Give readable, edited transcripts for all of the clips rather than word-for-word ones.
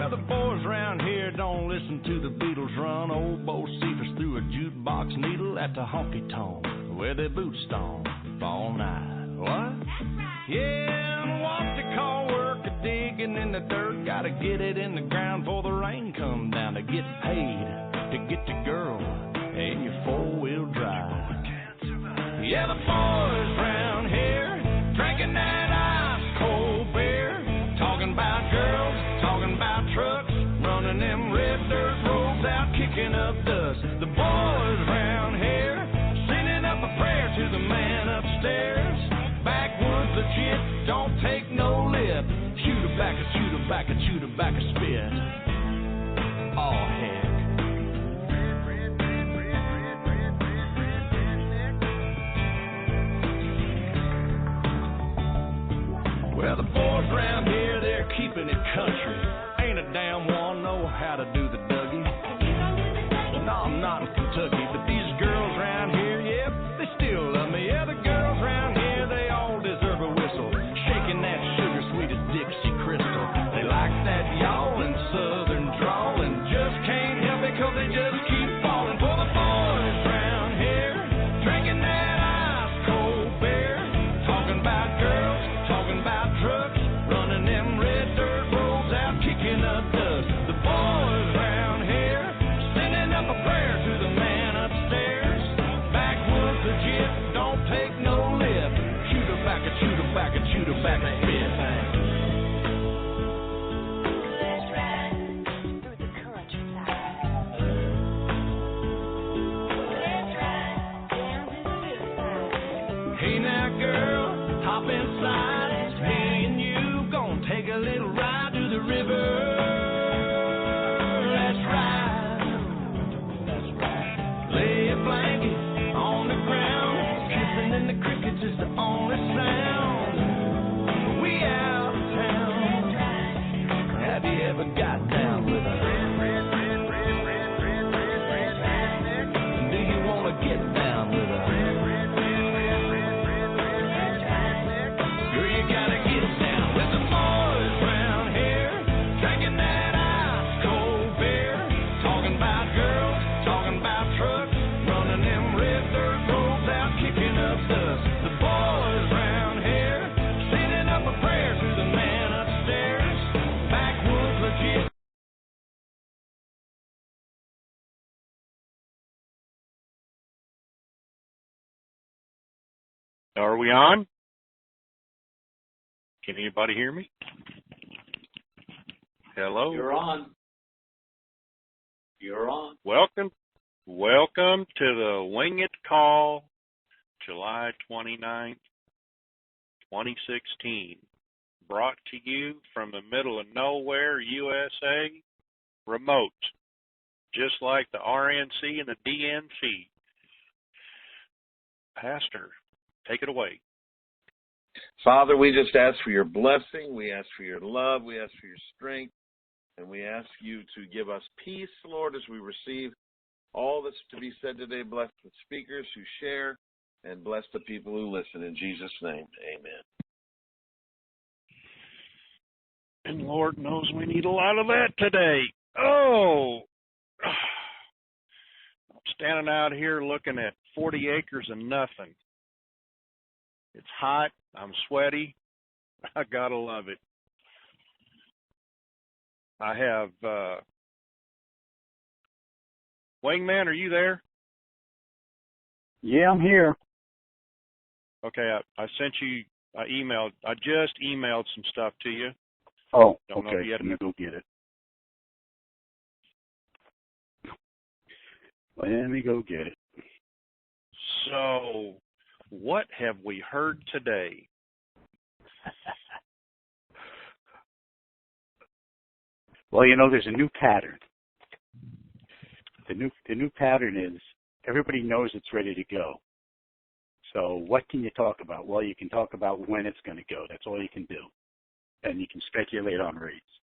Well, the boys around here don't listen to the Beatles run. Old Bo Cephas threw a jukebox needle at the honky-tonk where their boots stomp all night. What? Yeah, and what they call work a digging in the dirt. Gotta get it in the ground before the rain come down to get paid to get the girl in your four-wheel drive. Yeah, the boys round here drinking that ice-cold beer, talking about girls, talking about trucks, running them red dirt roads out, kicking up dust. The boys round here sending up a prayer to the man upstairs. Backwoods legit, don't take no lip. Shoot a back, a shoot a back, a shoot a back, a spit. Oh, heck. Well, the boys around here, they're keeping it country. Ain't a damn one know how to do the Dougie. No, I'm not in Kentucky, but these girls around here, yep, they still love me. Yeah, the girls around here, they all deserve a whistle. Shaking that sugar sweet as Dixie Crystal. They like that y'all and southern drawl and just can't help it 'cause they just keep falling for the boys around here. Drinking that ice cold beer, talking about girls, talking about trucks, running them red dirt roads out, kicking up dust. The boys around here sending up a prayer to the man upstairs. Backwoods legit, don't take no lip. Shoot her back, a shoot her back, a shoot her back, a spit. Let's ride through the countryside. Let's ride down to the riverside. Hey now, girl, hop inside. It's me and you gonna take a little ride to the river. Let's ride. That's right. Lay a blanket on the ground. Kissing in the crickets is the only sound. We out of town. Have you ever got down with a do you wanna get down with a girl, you gotta get down with the boys round here, drinking that ice cold beer, talking about girls, talking about trucks, running them red dirt roads out, kicking up dust. The boys round here sending up a prayer to the man upstairs. Backwoods legit. Are we on? Can anybody hear me? Hello? You're on. You're on. Welcome to the WINGIT call, July 29th, 2016. Brought to you from the middle of nowhere, USA, remote, just like the RNC and the DNC. Pastor, take it away. Father, we just ask for your blessing. We ask for your love. We ask for your strength. And we ask you to give us peace, Lord, as we receive all that's to be said today. Bless the speakers who share and bless the people who listen. In Jesus' name, amen. And Lord knows we need a lot of that today. Oh, I'm standing out here looking at 40 acres and nothing. It's hot. I'm sweaty. I gotta love it. I have, Wingman, are you there? Yeah, I'm here. Okay, I sent you, I just emailed some stuff to you. Oh, Don't know okay. if you had Let me go get it. Let me go get it. So, what have we heard today? Well, you know, there's a new pattern. The new pattern is everybody knows it's ready to go. So what can you talk about? Well, you can talk about when it's going to go. That's all you can do. And you can speculate on rates.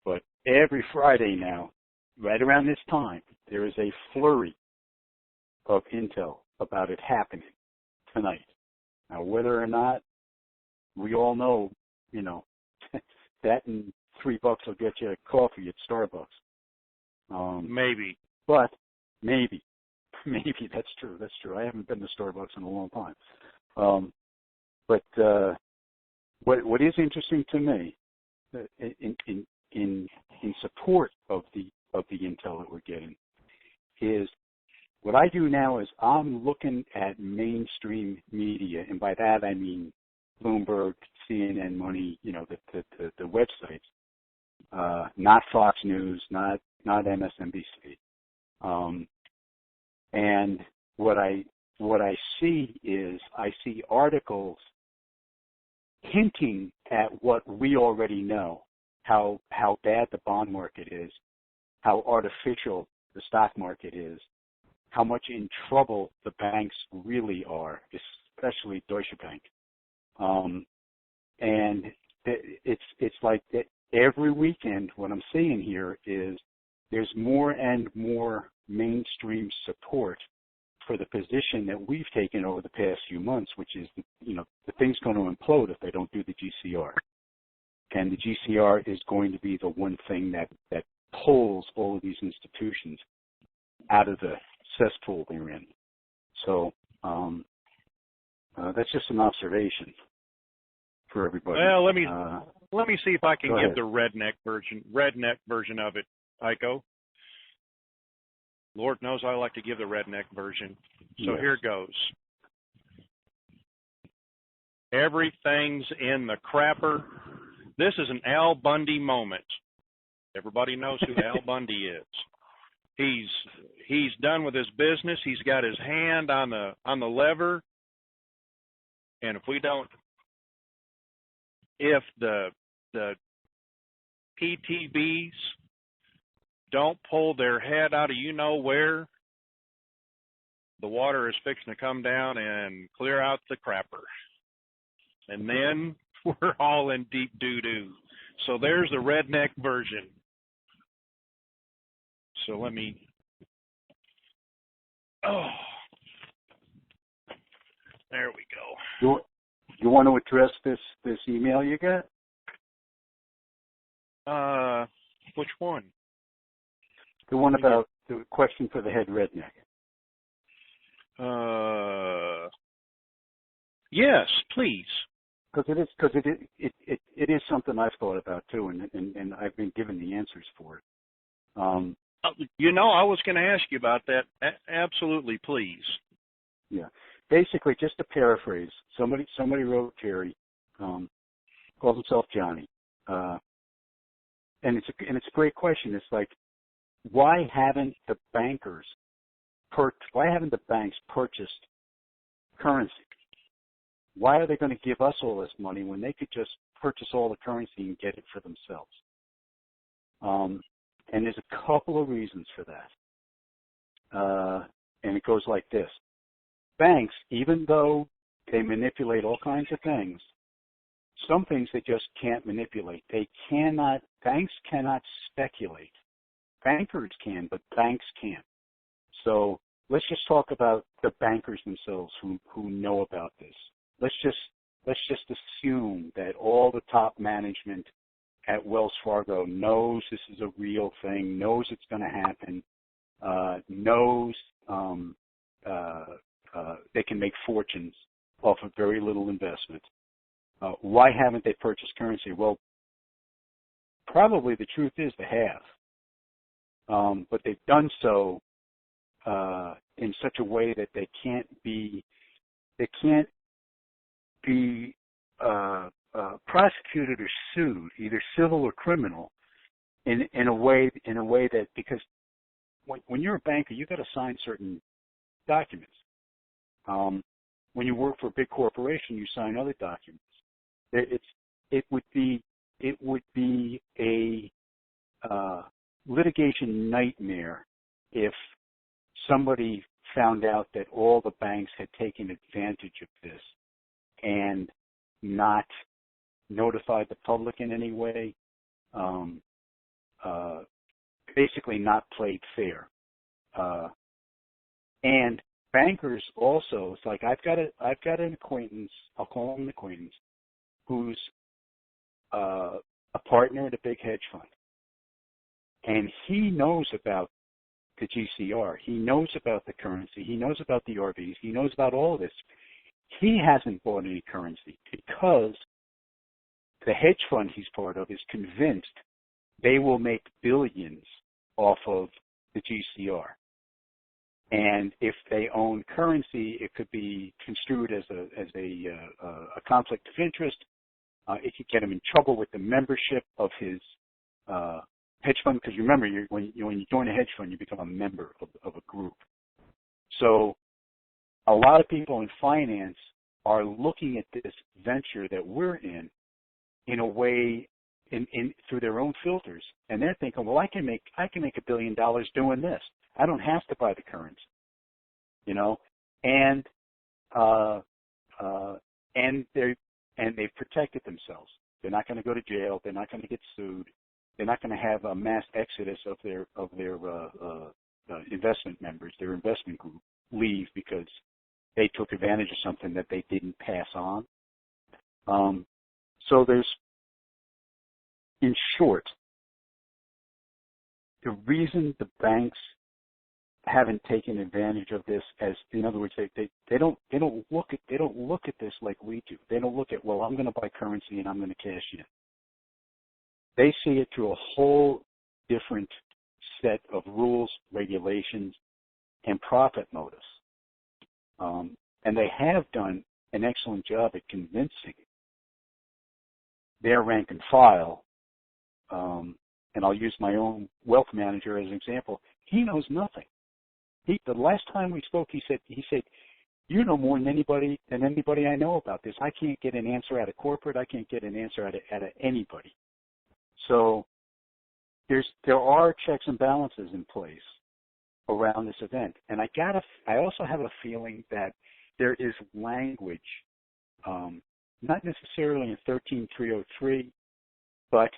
But every Friday now, right around this time, there is a flurry of intel about it happening tonight. Now, whether or not we all know, you know, that and $3 will get you a coffee at Starbucks. Maybe. But maybe that's true. That's true. I haven't been to Starbucks in a long time. But what is interesting to me, in support of the intel that we're getting, is what I do now is I'm looking at mainstream media, and by that I mean Bloomberg, CNN, Money, the websites, not Fox News, not MSNBC. And what I see is I see articles hinting at what we already know, how bad the bond market is, how artificial the stock market is, how much in trouble the banks really are, especially Deutsche Bank. And it's like that every weekend. What I'm seeing here is there's more and more mainstream support for the position that we've taken over the past few months, which is the thing's going to implode if they don't do the GCR. And the GCR is going to be the one thing that pulls all of these institutions out of the cesspool they're in. So that's just an observation for everybody. Well, let me see if I can Go give ahead. the redneck version of it, Heiko. Lord knows I like to give the redneck version. So Yes. Here goes. Everything's in the crapper. This is an Al Bundy moment. Everybody knows who Al Bundy is. He's done with his business. He's got his hand on the lever. And if the PTBs don't pull their head out of where, the water is fixing to come down and clear out the crapper. And then we're all in deep doo-doo. So there's the redneck version. So let me... Oh. There we go. You want to address this email you got? Which one? The one about the question for the head redneck. Yes, please. Because it is something I've thought about too, and I've been given the answers for it. I was going to ask you about that. Absolutely, please. Yeah. Basically, just to paraphrase, somebody wrote Jerry, calls himself Johnny, and it's a great question. It's like, why haven't the banks purchased currency? Why are they going to give us all this money when they could just purchase all the currency and get it for themselves? And there's a couple of reasons for that. And it goes like this. Banks, even though they manipulate all kinds of things, some things they just can't manipulate. Banks cannot speculate. Bankers can, but banks can't. So let's just talk about the bankers themselves who know about this. Let's just assume that all the top management at Wells Fargo knows this is a real thing, knows it's going to happen, knows they can make fortunes off of very little investment. Why haven't they purchased currency? Well, probably the truth is they have. But they've done so in such a way that they can't be prosecuted or sued, either civil or criminal, in a way that, because when you're a banker, you got to sign certain documents. When you work for a big corporation, you sign other documents. It would be a litigation nightmare if somebody found out that all the banks had taken advantage of this and not notified the public in any way, basically not played fair. And bankers also, it's like I've got an acquaintance, I'll call him an acquaintance, who's a partner at a big hedge fund. And he knows about the GCR. He knows about the currency. He knows about the RVs. He knows about all of this. He hasn't bought any currency because the hedge fund he's part of is convinced they will make billions off of the GCR. And if they own currency, it could be construed as a conflict of interest. It could get him in trouble with the membership of his hedge fund, because remember, when you join a hedge fund, you become a member of a group. So a lot of people in finance are looking at this venture that we're in a way, through their own filters, and they're thinking, well, I can make $1 billion doing this. I don't have to buy the currency, and they've protected themselves. They're not going to go to jail. They're not going to get sued. They're not going to have a mass exodus of their investment members, their investment group, leave because they took advantage of something that they didn't pass on. So there's, in short, the reason the banks haven't taken advantage of this, as in other words, they don't look at this like we do. They don't look at, well, I'm going to buy currency and I'm going to cash in. They see it through a whole different set of rules, regulations, and profit motives. And they have done an excellent job at convincing their rank and file. And I'll use my own wealth manager as an example. He knows nothing. The last time we spoke, he said, you know more than anybody I know about this. I can't get an answer out of corporate. I can't get an answer out of anybody. So there are checks and balances in place around this event. And I also have a feeling that there is language, not necessarily in 13303, but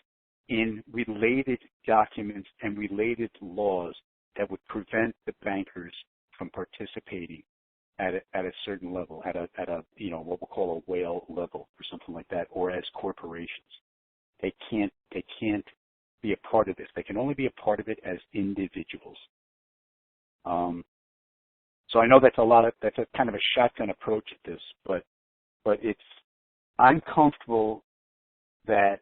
in related documents and related laws that would prevent the bankers from participating at a certain level, at a what we'll call a whale level or something like that, or as corporations. They can't be a part of this. They can only be a part of it as individuals. So I know that's a kind of a shotgun approach at this, but I'm comfortable that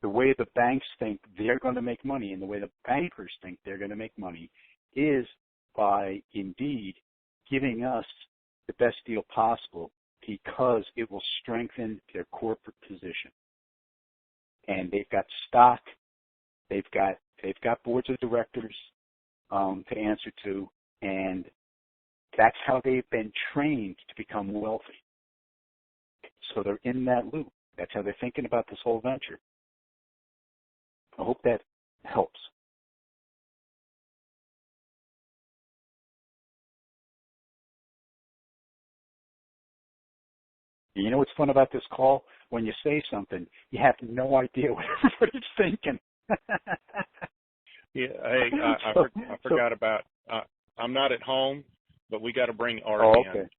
the way the banks think they're going to make money and the way the bankers think they're going to make money is by indeed giving us the best deal possible, because it will strengthen their corporate position. And they've got stock, they've got boards of directors to answer to, and that's how they've been trained to become wealthy. So they're in that loop. That's how they're thinking about this whole venture. I hope that helps. You know what's fun about this call? When you say something, you have no idea what everybody's thinking. Yeah, hey, I forgot about. I'm not at home, but we got to bring Art in.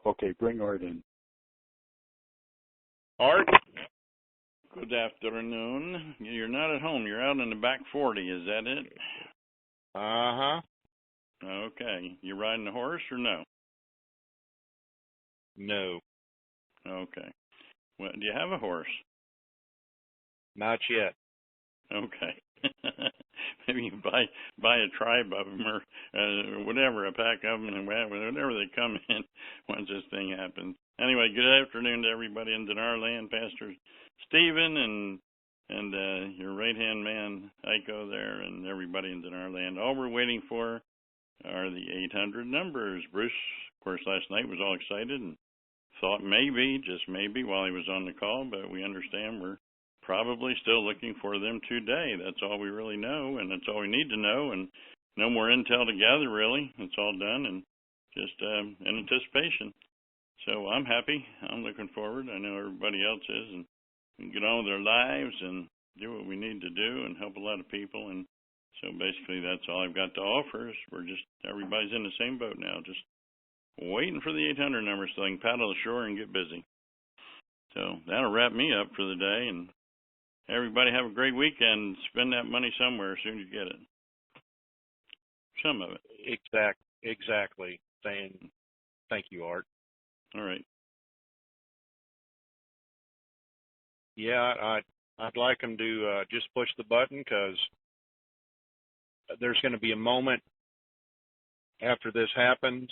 Okay. Bring Art in. Art. Good afternoon. You're not at home. You're out in the back 40. Is that it? Uh-huh. Okay. You riding a horse or no? No. Okay. Well, do you have a horse? Not yet. Okay. Maybe you buy a tribe of them or whatever, a pack of them, and whenever they come in once this thing happens. Anyway, good afternoon to everybody in Dinar Land, Pastor Stephen and your right-hand man, Iko there, and everybody in Dinar Land. All we're waiting for are the 800 numbers. Bruce, of course, last night was all excited and thought maybe, just maybe, while he was on the call, but we understand we're probably still looking for them today. That's all we really know, and that's all we need to know, and no more intel to gather, really. It's all done, and just in anticipation. So I'm happy. I'm looking forward. I know everybody else is, and we can get on with their lives and do what we need to do and help a lot of people. And so basically that's all I've got to offer is everybody's in the same boat now, just waiting for the 800 number so I can paddle ashore and get busy. So that'll wrap me up for the day, and everybody have a great weekend. Spend that money somewhere as soon as you get it. Some of it. Exactly. Thank you, Art. All right. Yeah, I'd like them to just push the button, because there's going to be a moment after this happens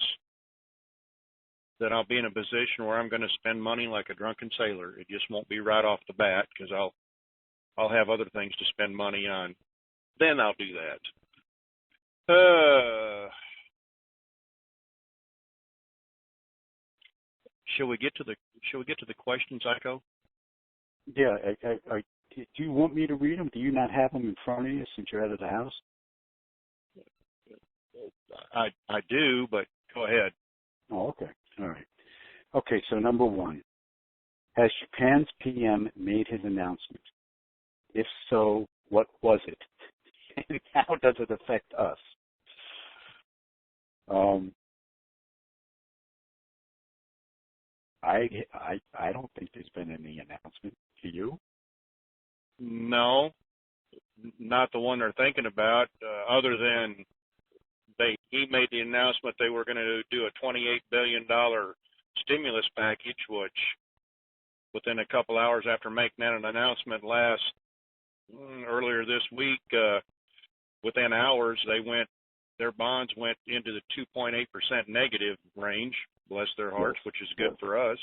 that I'll be in a position where I'm going to spend money like a drunken sailor. It just won't be right off the bat, because I'll have other things to spend money on. Then I'll do that. Shall we get to the questions, Iko? Yeah. Do you want me to read them? Do you not have them in front of you since you're out of the house? I do, but go ahead. Oh, okay. All right. Okay, so number one, has Japan's PM made his announcement? If so, what was it? And how does it affect us? I don't think there's been any announcement. Do you? No, not the one they're thinking about, other than he made the announcement they were going to do a $28 billion stimulus package, which within a couple hours after making that an announcement earlier this week, within hours, their bonds went into the 2.8% negative range, bless their hearts, which is good for us.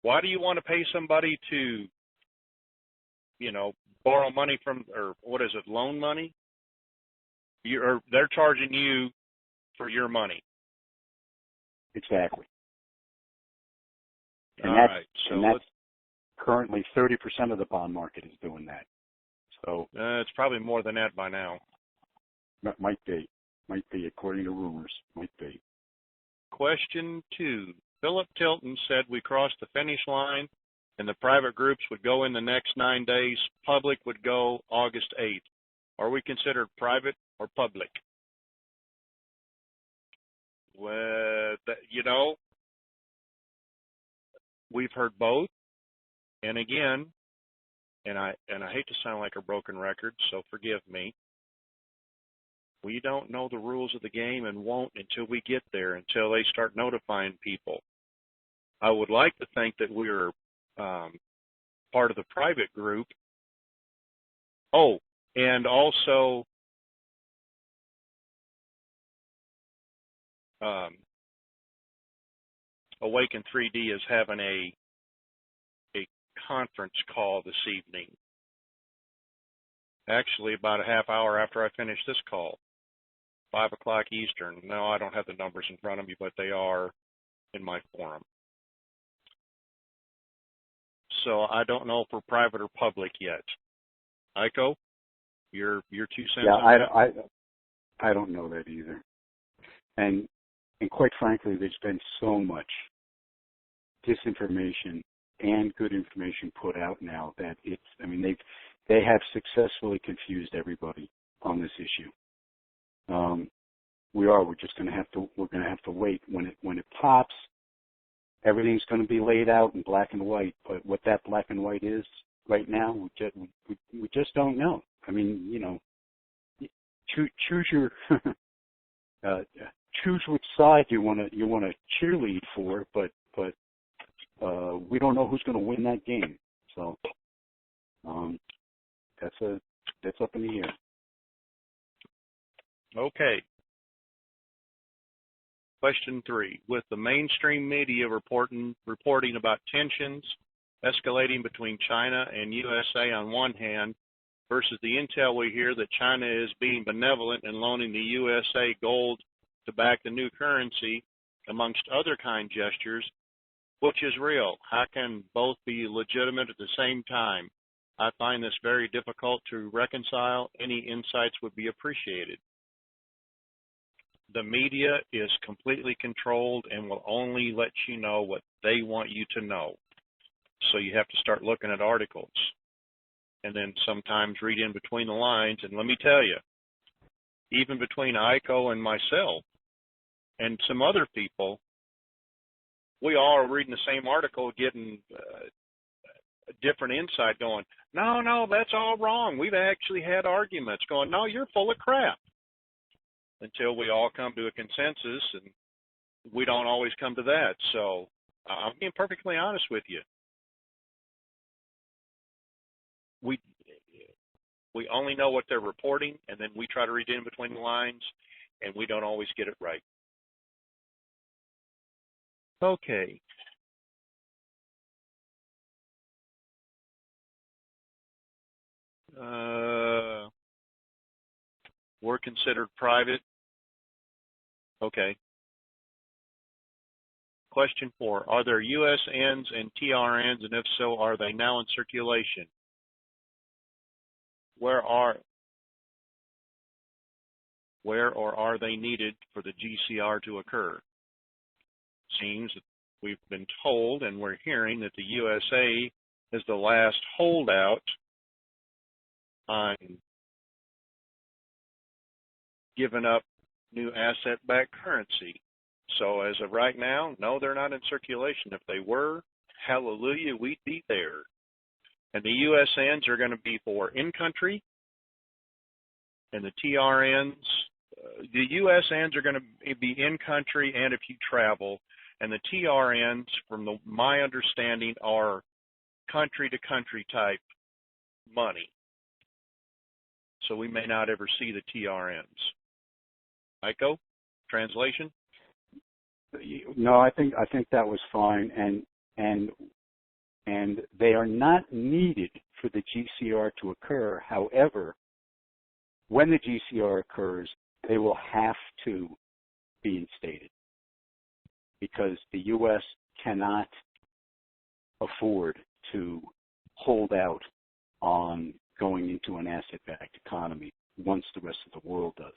Why do you want to pay somebody to, borrow money from, or what is it, loan money? They're charging you for your money. Exactly. And that's currently 30% of the bond market is doing that. So it's probably more than that by now. Might be, according to rumors. Might be. Question 2. Philip Tilton said we crossed the finish line and the private groups would go in the next 9 days. Public would go August 8th. Are we considered private or public? Well, we've heard both. And again, and I hate to sound like a broken record, so forgive me. We don't know the rules of the game and won't until we get there, until they start notifying people. I would like to think that we're part of the private group. Oh, and also Awaken 3D is having a conference call this evening. Actually, about a half hour after I finish this call, 5 o'clock Eastern. No, I don't have the numbers in front of me, but they are in my forum. So I don't know if we're private or public yet. Iko, your 2 cents? Yeah, I don't know that either. And quite frankly, there's been so much disinformation and good information put out now that they have successfully confused everybody on this issue. We're just going to have to wait. When it pops, everything's going to be laid out in black and white. But what that black and white is right now, we just don't know. Choose your choose which side you want to cheerlead for, but we don't know who's going to win that game. So that's up in the air. Okay. Question 3. With the mainstream media reporting about tensions escalating between China and USA on one hand versus the intel we hear that China is being benevolent and loaning the USA gold to back the new currency, amongst other kind gestures, which is real? How can both be legitimate at the same time? I find this very difficult to reconcile. Any insights would be appreciated. The media is completely controlled and will only let you know what they want you to know. So you have to start looking at articles and then sometimes read in between the lines. And let me tell you, even between Iko and myself and some other people, we all are reading the same article, getting different insight going, no, that's all wrong. We've actually had arguments going, no, you're full of crap, until we all come to a consensus, and we don't always come to that. So I'm being perfectly honest with you. We only know what they're reporting, and then we try to read in between the lines, and we don't always get it right. Okay. We're considered private. Okay. Question 4. Are there USNs and TRNs, and if so, are they now in circulation? Where or are they needed for the GCR to occur? Seems that we've been told and we're hearing that the USA is the last holdout on giving up new asset-backed currency. So as of right now, no, they're not in circulation. If they were, hallelujah, we'd be there. And the USNs are going to be for in-country, and the TRNs, the USNs are going to be in-country and if you travel, and the TRNs, from my understanding, are country-to-country type money. So we may not ever see the TRNs. Aiko, translation? No, I think that was fine, and they are not needed for the GCR to occur. However, when the GCR occurs, they will have to be instated because the U.S. cannot afford to hold out on going into an asset-backed economy once the rest of the world does.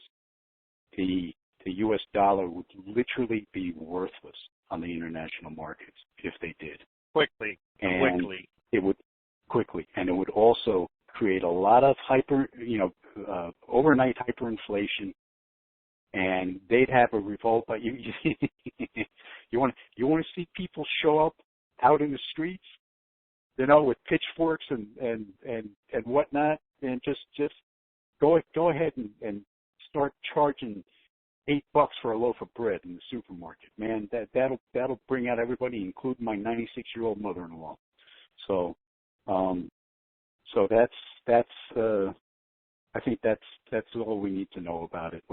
The U.S. dollar would literally be worthless on the international markets if they did. Quickly. It would quickly, and it would also create a lot of overnight hyperinflation, and they'd have a revolt. But you want to see people show up out in the streets, with pitchforks and whatnot, and just go ahead and start charging $8 for a loaf of bread in the supermarket. Man, that'll bring out everybody, including my 96-year-old mother-in-law. So that's I think that's all we need to know about it.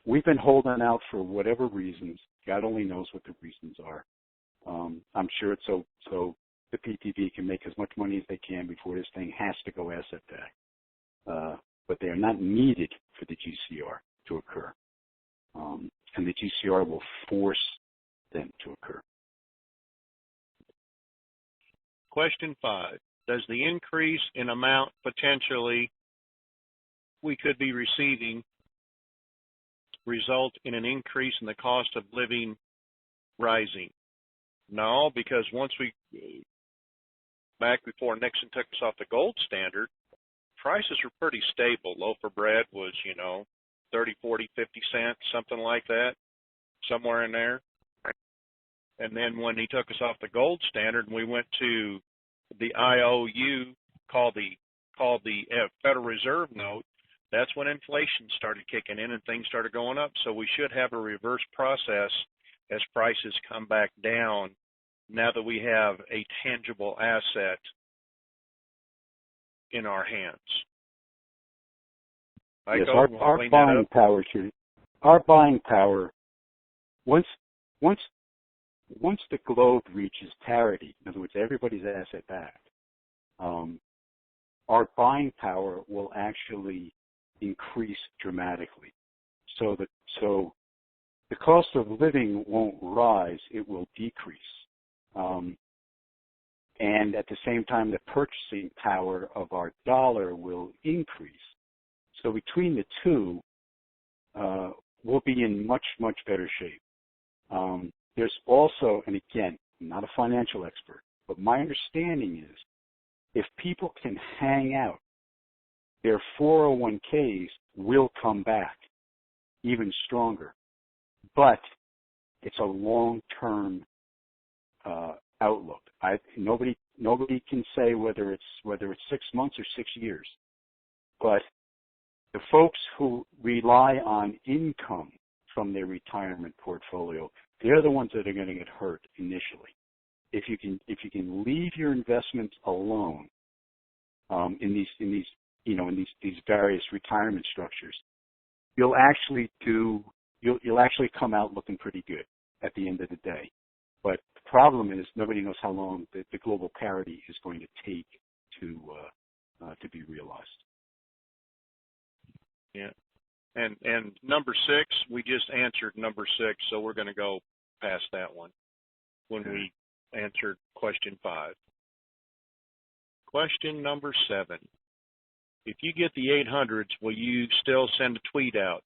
We've been holding out for whatever reasons. God only knows what the reasons are. I'm sure it's so the PTV can make as much money as they can before this thing has to go asset back. But they are not needed for the GCR to occur. And the GCR will force them to occur. Question 5. Does the increase in amount potentially we could be receiving result in an increase in the cost of living rising? No, because back before Nixon took us off the gold standard, prices were pretty stable. Loaf of bread was, 30, 40, 50 cents, something like that, somewhere in there. And then when he took us off the gold standard and we went to the IOU called the Federal Reserve note, that's when inflation started kicking in and things started going up. So we should have a reverse process as prices come back down now that we have a tangible asset in our hands. Yes, our buying power, once the globe reaches parity, in other words, everybody's asset backed, our buying power will actually increase dramatically. So the cost of living won't rise, it will decrease. And at the same time, the purchasing power of our dollar will increase. So between the two, we'll be in much, much better shape. There's also, and again, I'm not a financial expert, but my understanding is if people can hang out, their 401ks will come back even stronger. But it's a long-term outlook. Nobody can say whether it's 6 months or 6 years. But the folks who rely on income from their retirement portfolio, they're the ones that are going to get hurt initially. If you can leave your investments alone in these various retirement structures, you'll actually come out looking pretty good at the end of the day. But the problem is nobody knows how long the global parity is going to take to be realized. Yeah. And number 6, we just answered number 6, so we're going to go past that one when we answered question 5. Question number 7. If you get the 800s, will you still send a tweet out?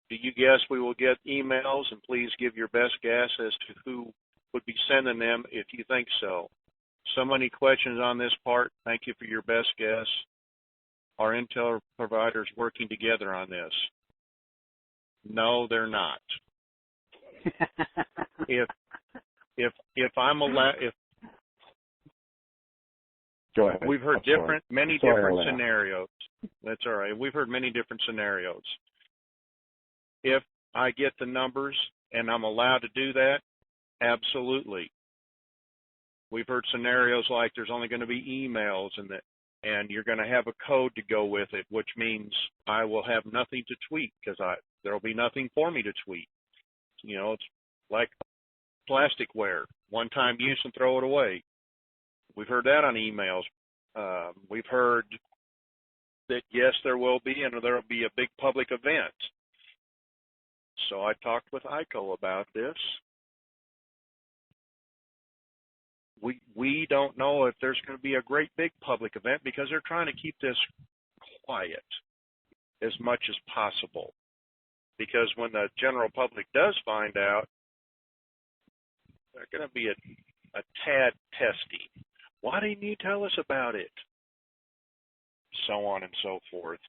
Do you guess we will get emails? And please give your best guess as to who would be sending them if you think so. So many questions on this part. Thank you for your best guess. Are Intel providers working together on this? No, they're not. If I'm allowed, Go ahead. We've heard many different scenarios. That's all right. We've heard many different scenarios. If I get the numbers and I'm allowed to do that, absolutely. We've heard scenarios like there's only going to be emails and you're going to have a code to go with it, which means I will have nothing to tweet because there will be nothing for me to tweet. You know, it's like plasticware, one-time use and throw it away. We've heard that on emails. We've heard that, yes, there will be, and there will be a big public event. So I talked with ICO about this. We don't know if there's going to be a great big public event because they're trying to keep this quiet as much as possible. Because when the general public does find out, they're going to be a tad testy. Why didn't you tell us about it? So on and so forth.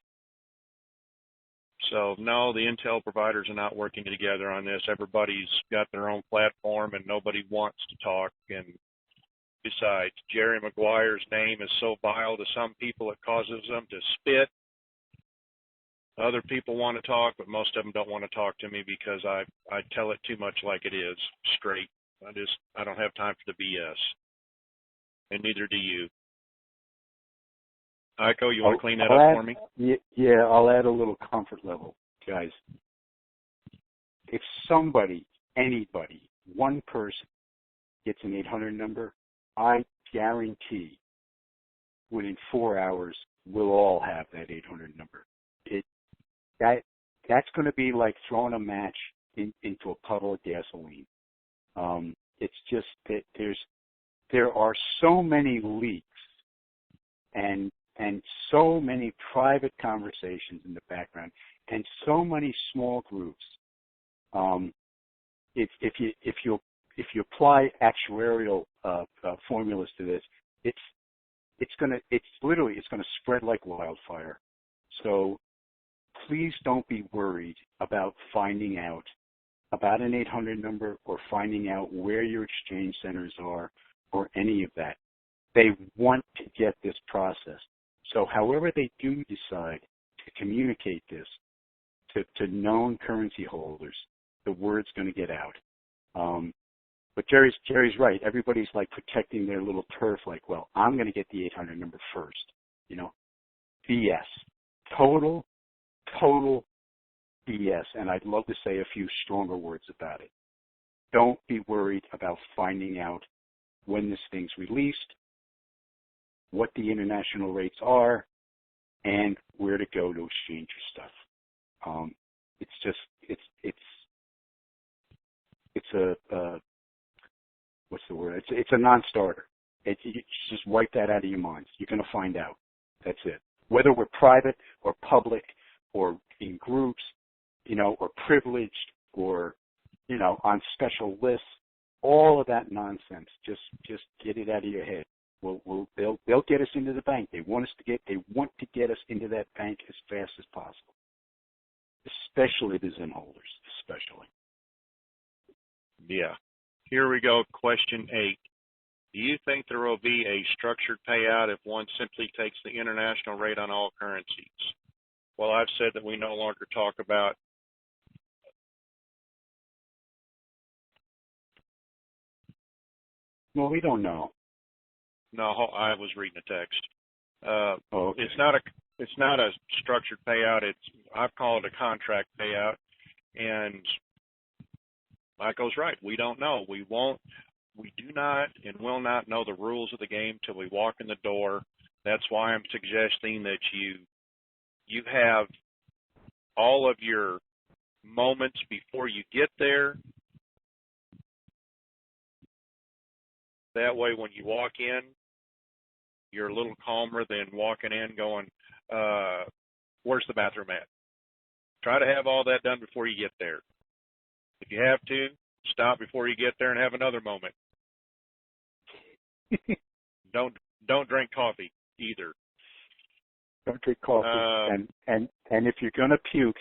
So, no, the Intel providers are not working together on this. Everybody's got their own platform and nobody wants to talk. And besides, Jerry Maguire's name is so vile to some people it causes them to spit. Other people want to talk, but most of them don't want to talk to me because I tell it too much like it is, straight. I don't have time for the BS. And neither do you. Iko, you want to clean that up for me? Yeah, I'll add a little comfort level, guys. If somebody, anybody, one person gets an 800 number, I guarantee within 4 hours we'll all have that 800 number. That's going to be like throwing a match into a puddle of gasoline. It's just that there are so many leaks and so many private conversations in the background and so many small groups. If you apply actuarial formulas to this, it's gonna spread like wildfire. So please don't be worried about finding out about an 800 number or finding out where your exchange centers are or any of that. They want to get this process. So however they do decide to communicate this to known currency holders, the word's going to get out. But Jerry's right. Everybody's like protecting their little turf like, well, I'm going to get the 800 number first. You know, BS. Total BS. And I'd love to say a few stronger words about it. Don't be worried about finding out when this thing's released, what the international rates are, and where to go to exchange your stuff. It's a what's the word? It's a non-starter. You just wipe that out of your minds. You're going to find out. That's it. Whether we're private or public or in groups, or privileged or, on special lists, all of that nonsense. Just get it out of your head. They'll get us into the bank. They want to get us into that bank as fast as possible. Especially the Zim holders, especially. Yeah. Here we go. Question 8. Do you think there will be a structured payout if one simply takes the international rate on all currencies? Well, I've said that we no longer talk about Well, we don't know. no, I was reading a text. Okay. It's not a structured payout. I've called it a contract payout, and Michael's right. We don't know. We do not and will not know the rules of the game till we walk in the door. That's why I'm suggesting that you have all of your moments before you get there. That way, when you walk in, you're a little calmer than walking in going, where's the bathroom at? Try to have all that done before you get there. If you have to, stop before you get there and have another moment. Don't drink coffee either. Don't drink coffee. And if you're gonna puke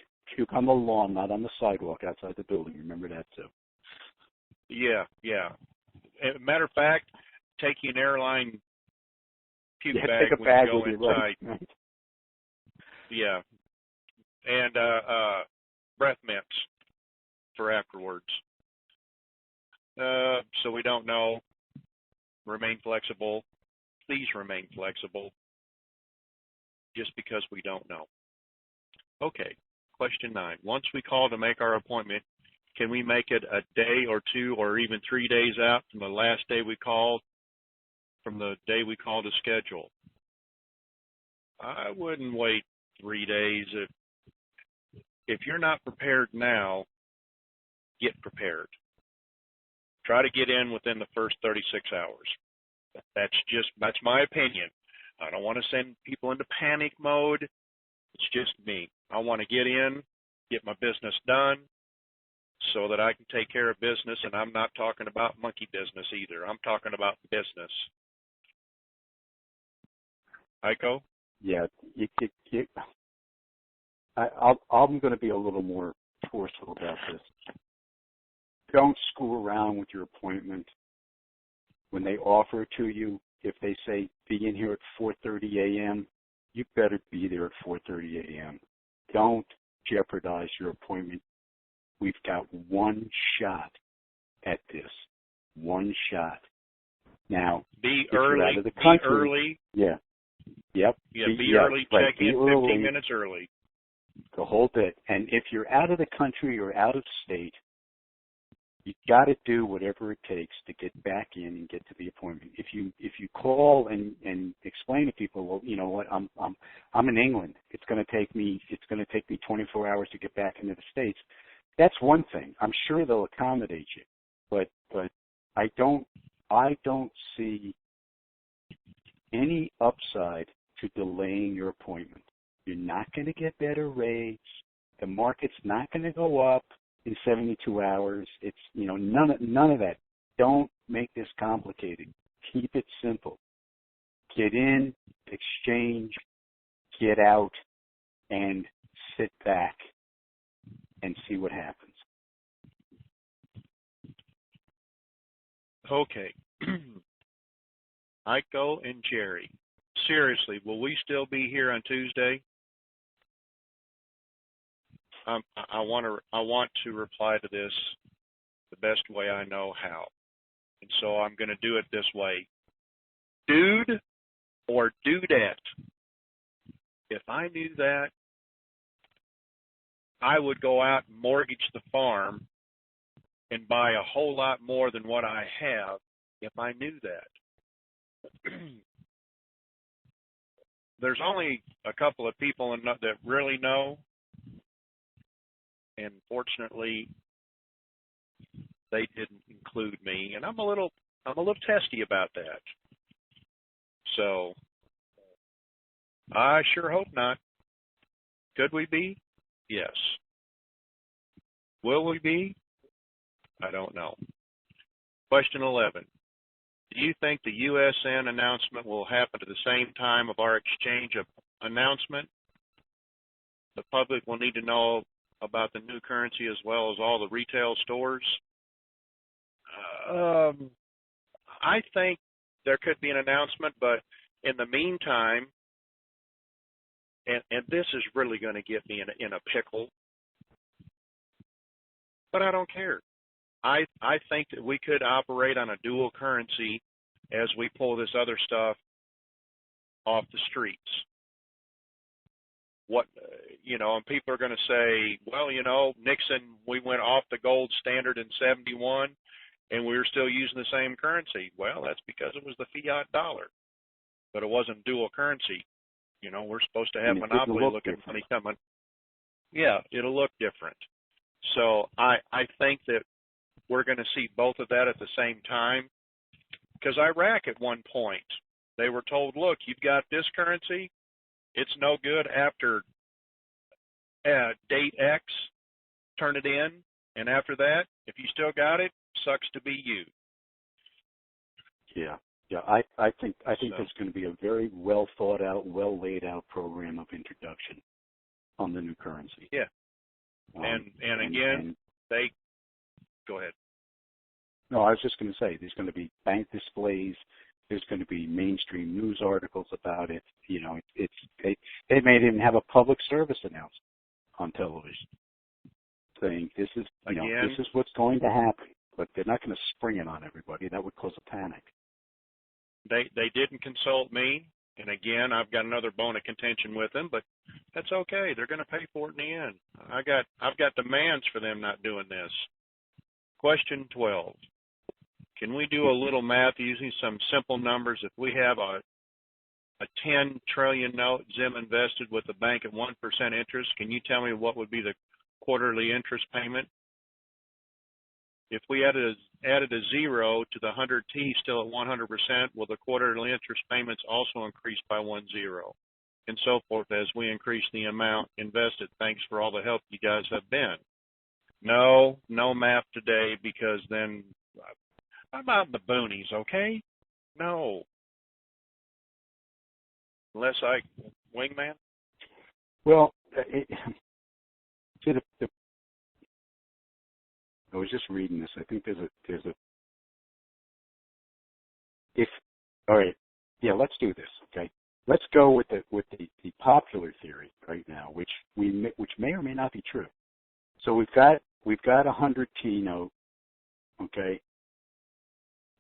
on the lawn, not on the sidewalk outside the building. Remember that too. Yeah. As a matter of fact, take you an airline puke bag take a when bag you go with you, inside. right? Yeah. And breath mints for afterwards. So we don't know. Remain flexible. Please remain flexible. Just because we don't know. Okay. Question 9. Once we call to make our appointment, can we make it a day or 2 or even 3 days out from the last day we called, from the day we called to schedule? I wouldn't wait 3 days. If you're not prepared now, get prepared. Try to get in within the first 36 hours. That's my opinion. I don't want to send people into panic mode. It's just me. I want to get in, get my business done so that I can take care of business, and I'm not talking about monkey business either. I'm talking about business. Heiko? Yeah, I'm going to be a little more forceful about this. Don't screw around with your appointment. When they offer it to you, if they say be in here at 4:30 a.m., you better be there at 4:30 a.m. Don't jeopardize your appointment. We've got one shot at this. One shot. Now, be if early. You're out of the country, be early. Yeah. Yep. Yeah, be early. Right. Check in 15 minutes early. The whole bit. And if you're out of the country or out of state, you got to do whatever it takes to get back in and get to the appointment. If you call and explain to people, well, you know what, I'm in England. It's going to take me 24 hours to get back into the States. That's one thing. I'm sure they'll accommodate you, but I don't see any upside to delaying your appointment. You're not going to get better rates. The market's not going to go up in 72 hours. It's, none of that. Don't make this complicated. Keep it simple. Get in, exchange, get out, and sit back and see what happens. Okay. Heiko and Jerry, seriously, will we still be here on Tuesday? I want to reply to this the best way I know how. And so I'm going to do it this way. Dude or dudette. If I knew that, I would go out and mortgage the farm and buy a whole lot more than what I have if I knew that. There's only a couple of people that really know, and fortunately, they didn't include me, and I'm a little testy about that. So I sure hope not. Could we be? Yes. Will we be? I don't know. Question 11. Do you think the USN announcement will happen at the same time of our exchange of announcement? The public will need to know about the new currency as well as all the retail stores. I think there could be an announcement, but in the meantime, and this is really going to get me in a pickle, but I don't care. I think that we could operate on a dual currency as we pull this other stuff off the streets. What, and people are going to say, well, Nixon, we went off the gold standard in 71 and we were still using the same currency. Well, that's because it was the fiat dollar, but it wasn't dual currency. We're supposed to have monopoly looking money coming. Yeah, it'll look different. So I think that we're going to see both of that at the same time, because Iraq at one point, they were told, look, you've got this currency. It's no good after date X, turn it in. And after that, if you still got it, sucks to be you. Yeah. I think there's going to be a very well thought out, well laid out program of introduction on the new currency. Yeah. And again, they go ahead. No, I was just going to say there's going to be bank displays. There's going to be mainstream news articles about it. They may even have a public service announcement on television saying this is this is what's going to happen, but they're not going to spring it on everybody. That would cause a panic. They didn't consult me, and again, I've got another bone of contention with them, but that's okay. They're going to pay for it in the end. I've got demands for them not doing this. Question 12. Can we do a little math using some simple numbers? If we have a 10 trillion note Zim invested with the bank at 1% interest, can you tell me what would be the quarterly interest payment? If we added a zero to the 100T still at 100%, will the quarterly interest payments also increase by 10? And so forth as we increase the amount invested. Thanks for all the help you guys have been. No math today, because then I'm out in the boonies, okay? No. Unless wingman? Well, I was just reading this. I think all right, yeah, let's do this, okay? Let's go with the popular theory right now, which may or may not be true. So we've got a 100T note, okay,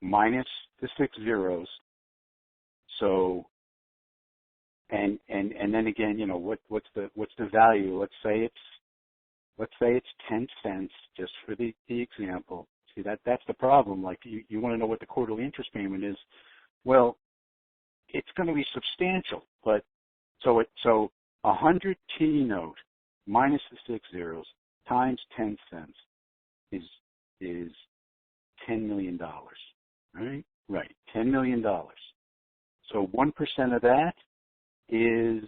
minus the 6 zeros. So and then again, what's the value? Let's say it's 10 cents, just for the example. See, that's the problem. Like you want to know what the quarterly interest payment is. Well, it's going to be substantial, but so a 100T note minus the 6 zeros times 10 cents is $10 million, right? Right, $10 million. So 1% of that is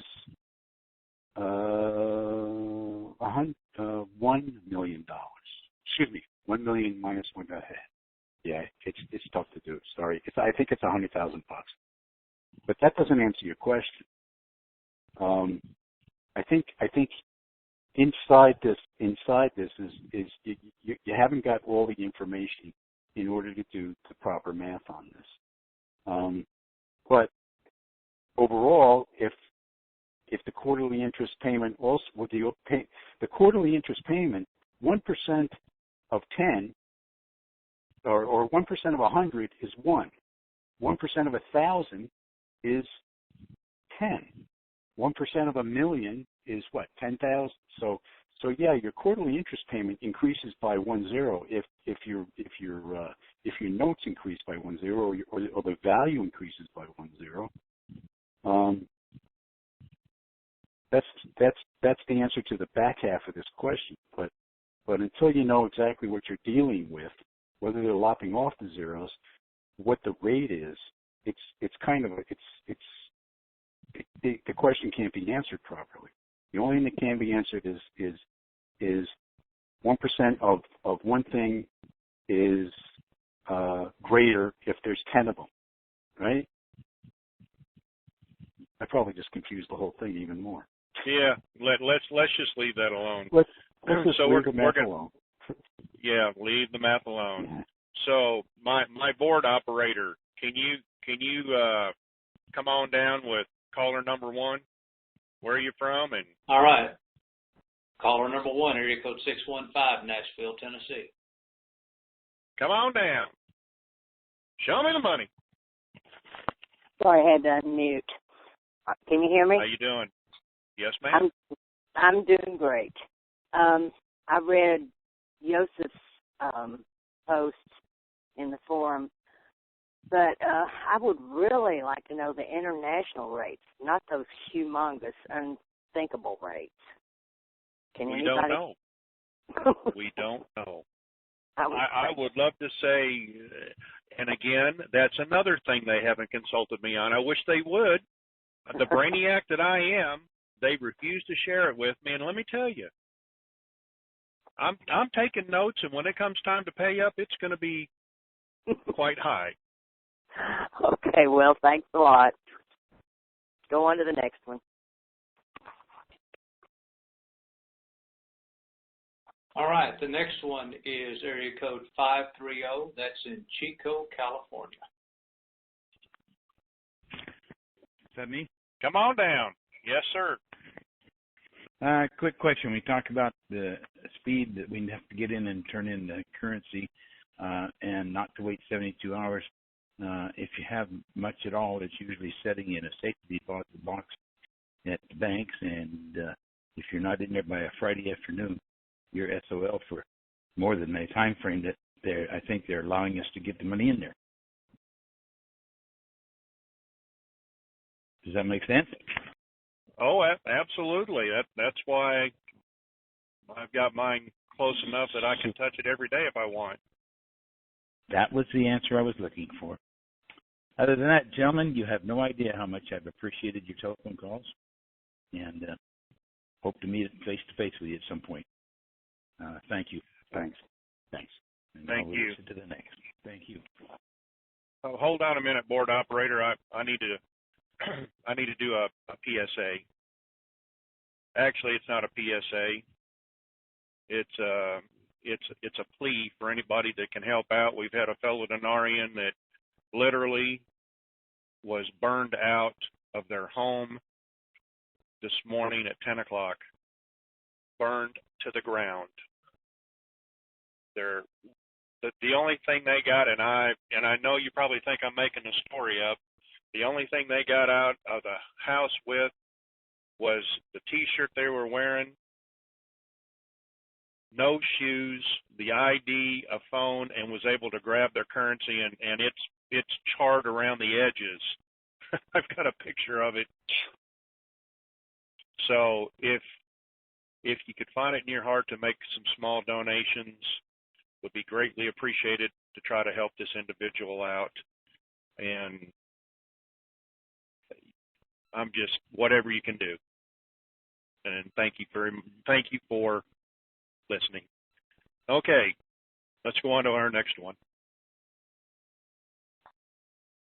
$1 million. Excuse me, 1 million minus 1. Go ahead. Yeah, it's tough to do. Sorry, I think it's $100,000. But that doesn't answer your question. I think inside this is you haven't got all the information in order to do the proper math on this. But overall, if the quarterly interest payment also with the quarterly interest payment, 1% of 10 or 1% of 100 is 1. 1% of 1,000 is 10. 1% of 1,000,000 is what? 10,000. So yeah, your quarterly interest payment increases by 10 if your notes increase by 10 or the value increases by 10. That's the answer to the back half of this question. But until you know exactly what you're dealing with, whether they're lopping off the zeros, what the rate is, the question can't be answered properly. The only thing that can be answered is 1% of one thing is greater if there's 10 of them, right? I probably just confused the whole thing even more. Yeah, let's just leave that alone. Let's just leave the math alone. Yeah, leave the math alone. Yeah. So my board operator Can you come on down with caller number 1? Where are you from? And All right. Caller number 1, area code 615, Nashville, Tennessee. come on down. Show me the money. Sorry, I had to unmute. Can you hear me? How you doing? Yes, ma'am. I'm doing great. I read Joseph's post in the forum, but I would really like to know the international rates, not those humongous, unthinkable rates. Can We anybody? don't know. We don't know. I would love to say, and again, that's another thing they haven't consulted me on. I wish they would. The brainiac that I am, they refuse to share it with me, and let me tell you, I'm taking notes, and when it comes time to pay up, it's going to be quite high. Okay, well, thanks a lot. Go on to the next one. All right. The next one is area code 530. That's in Chico, California. Is that me? Come on down. Yes, sir. Quick question. We talk about the speed that we have to get in and turn in the currency and not to wait 72 hours. If you have much at all, it's usually setting in a safety deposit box at the banks. And if you're not in there by a Friday afternoon, you're SOL for more than the time frame that I think they're allowing us to get the money in there. Does that make sense? Oh, absolutely. That's why I've got mine close enough that I can touch it every day if I want. That was the answer I was looking for. Other than that, gentlemen, you have no idea how much I've appreciated your telephone calls, and hope to meet face-to-face with you at some point. Thank you. Thanks. And Thank I'll you. listen to the next. Thank you. Oh, hold on a minute, board operator. I need to I need to do a PSA. Actually, it's not a PSA. It's a plea for anybody that can help out. We've had a fellow Denarian that literally was burned out of their home this morning at 10 o'clock, burned to the ground. The only thing they got, and I know you probably think I'm making the story up, the only thing they got out of the house with was the T-shirt they were wearing, no shoes, the ID, a phone, and was able to grab their currency, and it's charred around the edges. I've got a picture of it. So if you could find it in your heart to make some small donations, would be greatly appreciated to try to help this individual out. And I'm just whatever you can do. And thank you for listening. Okay, let's go on to our next one.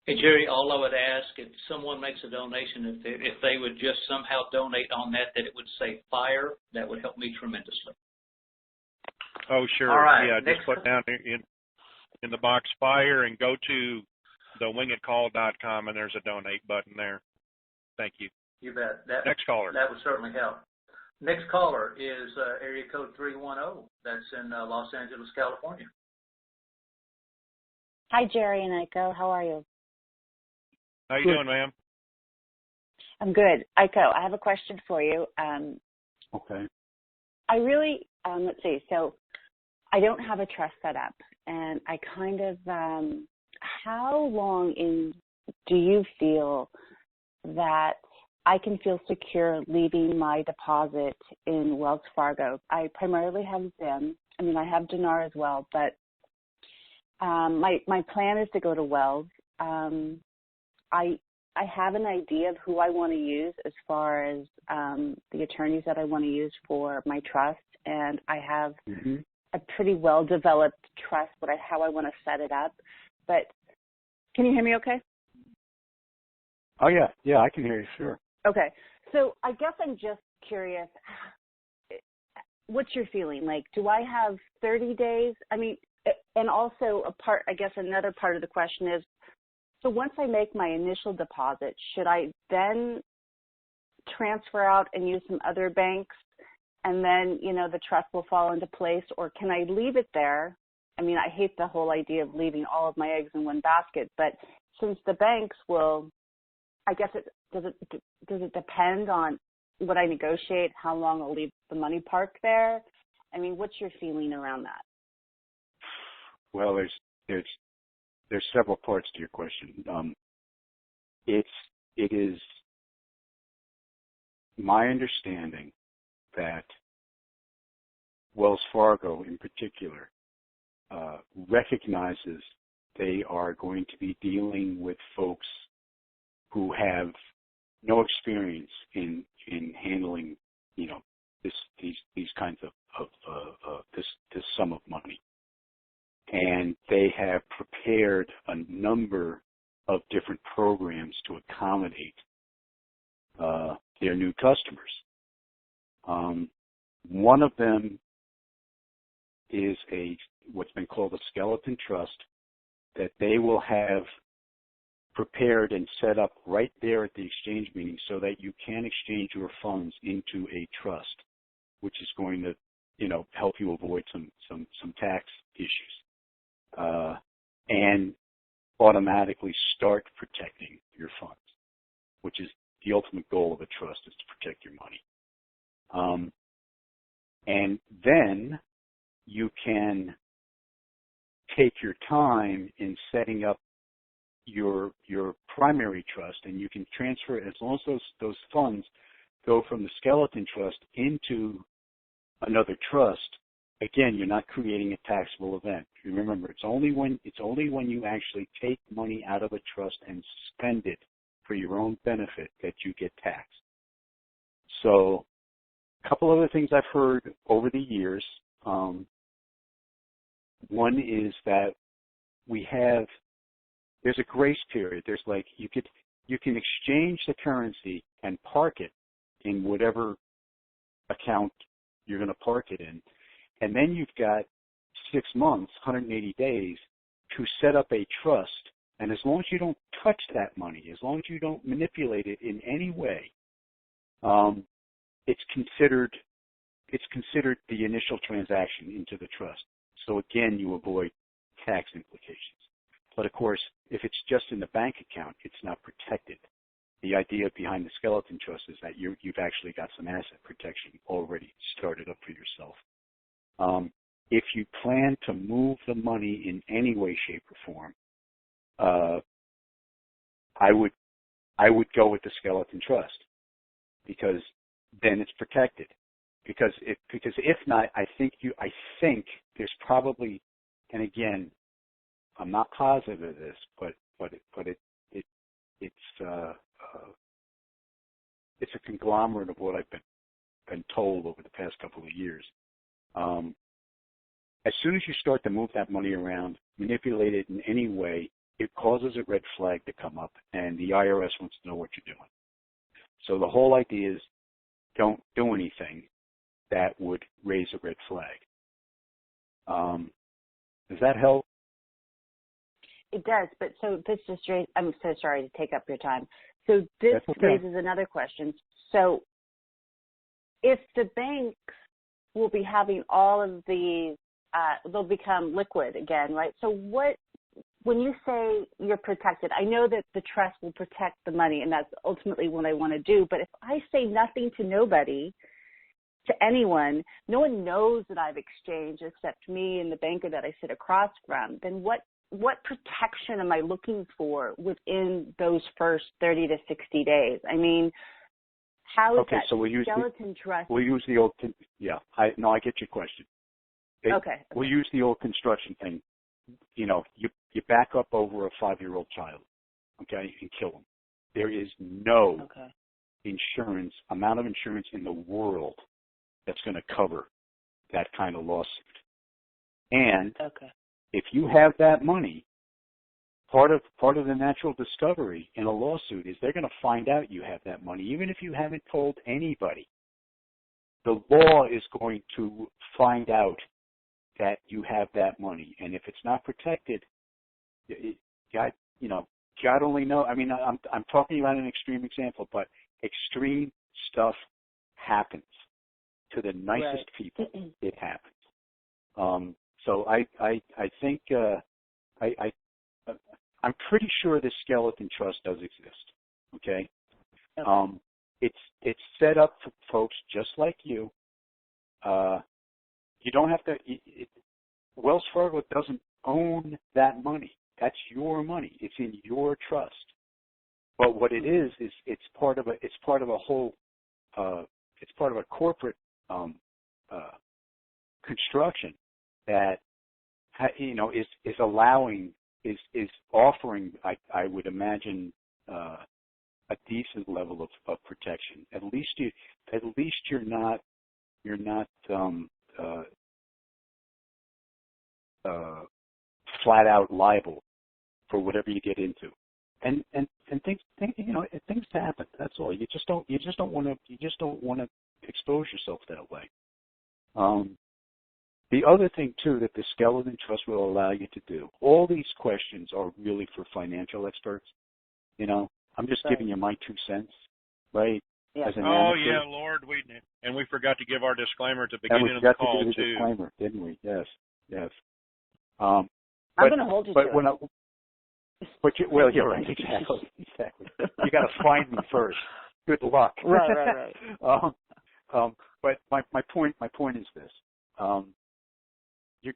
Hey, Jerry, all I would ask, if someone makes a donation, if they would just somehow donate on that it would say fire, that would help me tremendously. Oh, sure. All right. Yeah, just put down in the box fire and go to the wingitcall.com, and there's a donate button there. Thank you. You bet. Next caller. That would certainly help. Next caller is area code 310. That's in Los Angeles, California. Hi, Jerry and Aiko. How are you? How you doing, ma'am? I'm good. Aiko, I have a question for you. Okay. I really, let's see, so I don't have a trust set up, and I kind of, how long do you feel that I can feel secure leaving my deposit in Wells Fargo? I primarily have Zim. I mean, I have Dinar as well, but my plan is to go to Wells. I have an idea of who I want to use as far as the attorneys that I want to use for my trust, and I have a pretty well-developed trust, how I want to set it up. But can you hear me okay? Oh, yeah. Yeah, I can hear you, sure. Okay. So I guess I'm just curious, what's your feeling? Like, do I have 30 days? I mean, and also another part of the question is, So once I make my initial deposit, should I then transfer out and use some other banks, and then, the trust will fall into place? Or can I leave it there? I mean, I hate the whole idea of leaving all of my eggs in one basket, but since the banks will, I guess does it depend on what I negotiate, how long I'll leave the money parked there? I mean, what's your feeling around that? Well, there's several parts to your question. It is my understanding that Wells Fargo, in particular, recognizes they are going to be dealing with folks who have no experience in handling, these kinds of this sum of money, and they have prepared a number of different programs to accommodate their new customers. One of them is what's been called a skeleton trust that they will have prepared and set up right there at the exchange meeting so that you can exchange your funds into a trust, which is going to, help you avoid some tax issues, and automatically start protecting your funds, which is the ultimate goal of a trust, is to protect your money. And then you can take your time in setting up your primary trust, and you can transfer it as long as those funds go from the skeleton trust into another trust. Again, you're not creating a taxable event. Remember, it's only when you actually take money out of a trust and spend it for your own benefit that you get taxed. So, a couple other things I've heard over the years. One is that there's a grace period. There's you can exchange the currency and park it in whatever account you're going to park it in. And then you've got 6 months, 180 days to set up a trust. And as long as you don't touch that money, as long as you don't manipulate it in any way, it's considered the initial transaction into the trust. So again, you avoid tax implications. But of course, if it's just in the bank account, it's not protected. The idea behind the skeleton trust is that you've actually got some asset protection already started up for yourself. If you plan to move the money in any way, shape, or form, I would go with the skeleton trust, because then it's protected. Because if not, I think there's probably, and again, I'm not positive of this, but it's a conglomerate of what I've been told over the past couple of years. As soon as you start to move that money around, manipulate it in any way, it causes a red flag to come up, and the IRS wants to know what you're doing. So the whole idea is, don't do anything that would raise a red flag. Does that help? It does, but so this just I'm so sorry to take up your time. So this raises another question. So if the banks will be having all of these, they'll become liquid again, right? So when you say you're protected, I know that the trust will protect the money, and that's ultimately what I want to do. But if I say nothing to nobody, to anyone, no one knows that I've exchanged except me and the banker that I sit across from, then what protection am I looking for within those first 30 to 60 days? I mean, how is that skeleton trust? We'll use the old, I get your question. Okay. We'll use the old construction thing. You back up over a 5-year-old child, okay, and kill them. There is no amount of insurance in the world that's going to cover that kind of lawsuit. And if you have that money, part of the natural discovery in a lawsuit is they're going to find out you have that money, even if you haven't told anybody. The law is going to find out that you have that money, and if it's not protected, God only knows. I mean, I'm talking about an extreme example, but extreme stuff happens to the nicest people. It happens. So I think I'm pretty sure this skeleton trust does exist. Okay. It's set up for folks just like you. You don't have to. Wells Fargo doesn't own that money. That's your money. It's in your trust. But what it is it's part of a whole. It's part of a corporate construction that is allowing is offering. I would imagine a decent level of protection. At least you're not flat out liable for whatever you get into. And things happen. That's all. You just don't want to expose yourself that way. The other thing too that the skeleton trust will allow you to do. All these questions are really for financial experts. I'm just giving you my 2 cents, right? Yeah. As an Oh, amateur. yeah, Lord, we forgot to give our disclaimer at the beginning of the And we forgot call, to do the too. disclaimer, didn't we? Yes. I'm going to hold you to it. Well, you're right. Exactly. You got to find me first. Good luck. Right. But my point is this: you're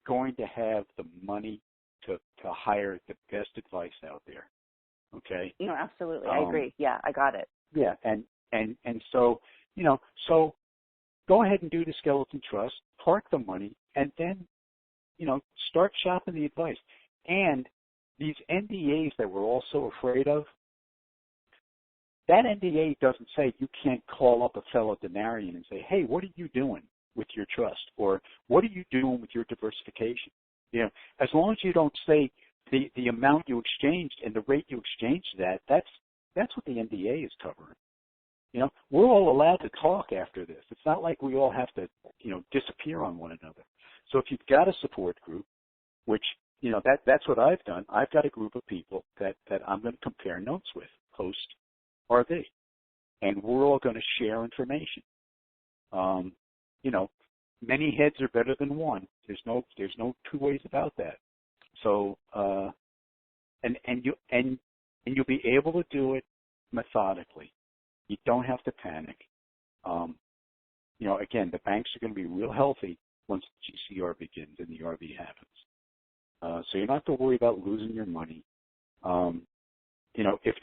going to have the money to hire the best advice out there. Okay. No, absolutely. I agree. Yeah, I got it. Yeah, and so so go ahead and do the skeleton trust, park the money, and then start shopping the advice. And these NDAs that we're all so afraid of, that NDA doesn't say you can't call up a fellow denarian and say, hey, what are you doing with your trust? Or what are you doing with your diversification? As long as you don't say the amount you exchanged and the rate you exchanged that's what the NDA is covering. We're all allowed to talk after this. It's not like we all have to, disappear on one another. So if you've got a support group, which, that's what I've done. I've got a group of people that I'm going to compare notes with, post RV. And we're all going to share information. Many heads are better than one. There's no 2 ways about that. So, and you'll be able to do it methodically. You don't have to panic. Again, the banks are going to be real healthy once GCR begins and the RV happens. So you don't have to worry about losing your money. If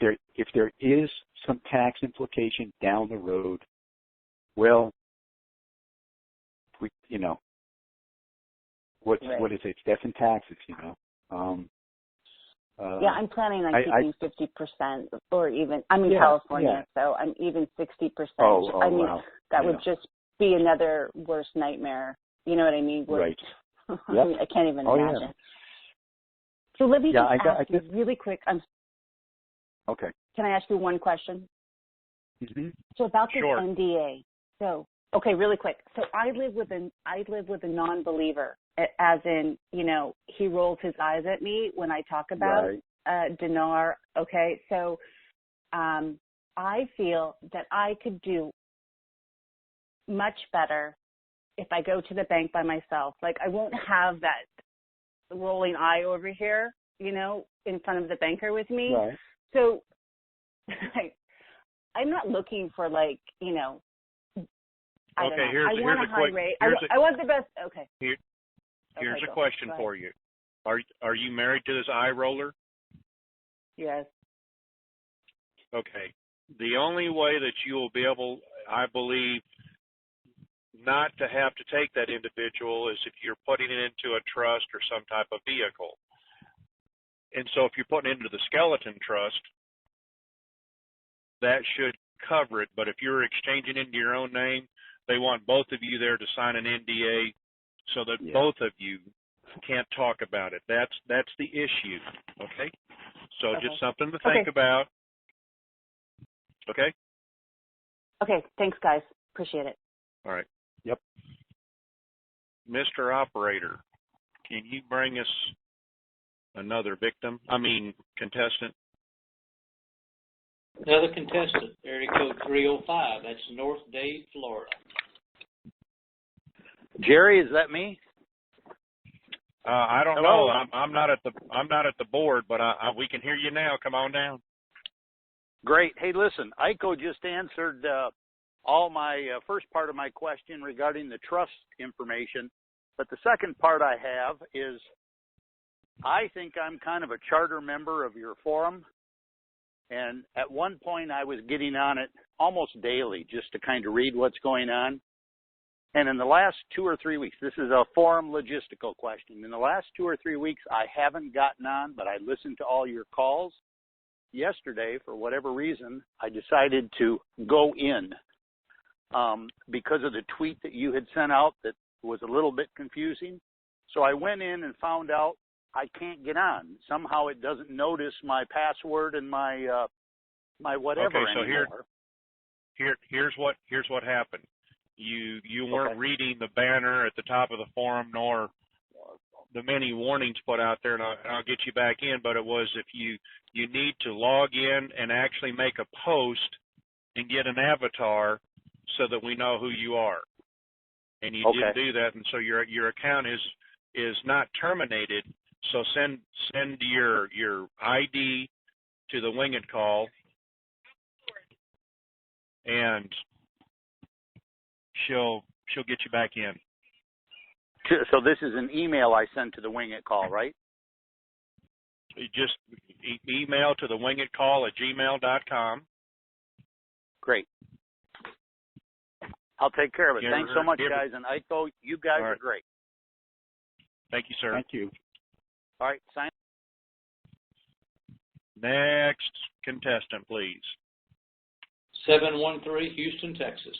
there is some tax implication down the road, well, what is it? It's death and taxes, Yeah, I'm planning on keeping 50%, or even I'm in California, so I'm even 60%. Wow. That would just be another worst nightmare. You know what I mean? Right. Yep. I can't even imagine. Yeah. So let me ask you really quick. Okay. Can I ask you one question? Mm-hmm. So about this Sure. NDA. So really quick. So I live with a non-believer, as in, he rolls his eyes at me when I talk about dinar. Okay, so I feel that I could do much better if I go to the bank by myself. Like, I won't have that rolling eye over here, in front of the banker with me. Right. So I'm not looking for I don't know. I want a high rate. I want the best. Okay. Here's a question for you. Are you married to this eye roller? Yes. Okay. The only way that you will be able, I believe, not to have to take that individual is if you're putting it into a trust or some type of vehicle. And so if you're putting it into the skeleton trust, that should cover it. But if you're exchanging into your own name, they want both of you there to sign an NDA so that both of you can't talk about it. That's the issue. Okay? So just something to think about. Okay? Okay. Thanks, guys. Appreciate it. All right. Yep. Mr. Operator, can you bring us another contestant? Another contestant, area code 305. That's North Dade, Florida. Jerry, is that me? I don't Hello. know. I'm not at the board, but we can hear you now. Come on down. Great. Hey, listen, Iko just answered all my first part of my question regarding the trust information, but the second part I have is I think I'm kind of a charter member of your forum, and at one point I was getting on it almost daily just to kind of read what's going on. And in the last 2 or 3 weeks, this is a forum logistical question. In the last 2 or 3 weeks, I haven't gotten on, but I listened to all your calls. Yesterday, for whatever reason, I decided to go in because of the tweet that you had sent out that was a little bit confusing. So I went in and found out I can't get on. Somehow it doesn't notice my password and my whatever okay, so anymore. here's what happened. You weren't Okay. reading the banner at the top of the forum nor the many warnings put out there, and I'll get you back in, but it was if you need to log in and actually make a post and get an avatar so that we know who you are. And you didn't do that, and so your account is not terminated. So send your ID to the WINGIT call, and she'll get you back in. So this is an email I sent to the WINGIT call, right? You just email to the WINGIT call at gmail.com. Great. I'll take care of it. Thanks so much, Give her- guys. And Iko, you guys All are right. great. Thank you, sir. Thank you. All right, sign. Next contestant, please. 713, Houston, Texas.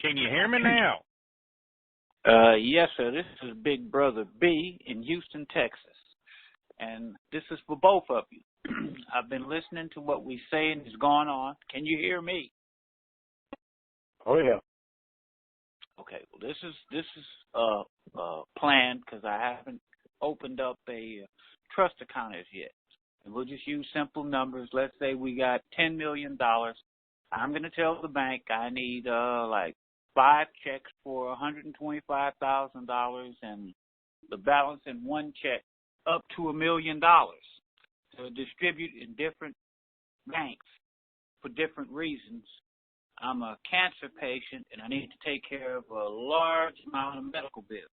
Can you hear me now? Yes, sir. This is Big Brother B in Houston, Texas. And this is for both of you. I've been listening to what we saying is going on. Can you hear me? Oh, yeah. Okay. Well, this is planned because I haven't opened up a trust account as yet. And we'll just use simple numbers. Let's say we got $10 million. I'm going to tell the bank I need like 5 checks for $125,000 and the balance in one check up to $1 million to distribute in different banks for different reasons. I'm a cancer patient and I need to take care of a large amount of medical bills.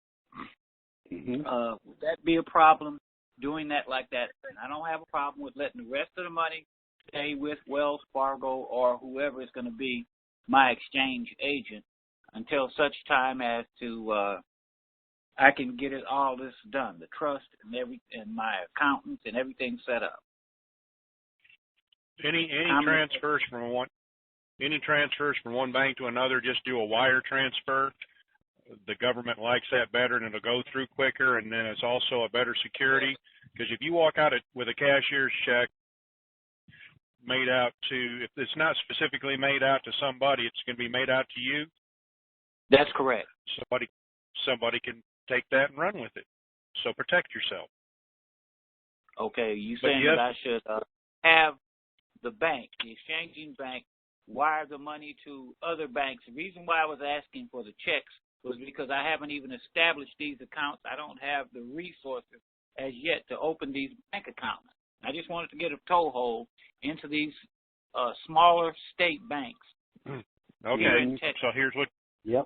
Mm-hmm. Would that be a problem doing that like that? And I don't have a problem with letting the rest of the money stay with Wells Fargo or whoever is going to be my exchange agent until such time as to I can get it all this done, the trust and my accountants and everything set up. Any transfers from one bank to another, just do a wire transfer. The government likes that better, and it'll go through quicker, and then it's also a better security. Because if you walk out with a cashier's check made out to, if it's not specifically made out to somebody, it's going to be made out to you. That's correct. Somebody can take that and run with it. So protect yourself. Okay, you saying that I should have the bank, the exchanging bank, wire the money to other banks. The reason why I was asking for the checks was because I haven't even established these accounts. I don't have the resources as yet to open these bank accounts. I just wanted to get a toehold into these smaller state banks. Okay, so here's what you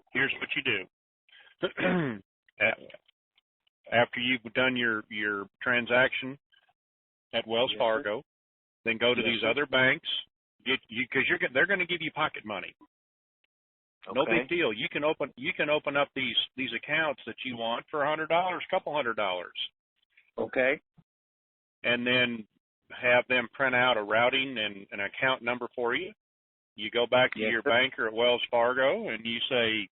do. After you've done your transaction at Wells Fargo, then go to these other banks. Because they're going to give you pocket money. Okay. No big deal. You can open up these accounts that you want for $100, couple $100. Okay. And then have them print out a routing and an account number for you. You go back to your banker at Wells Fargo and you say,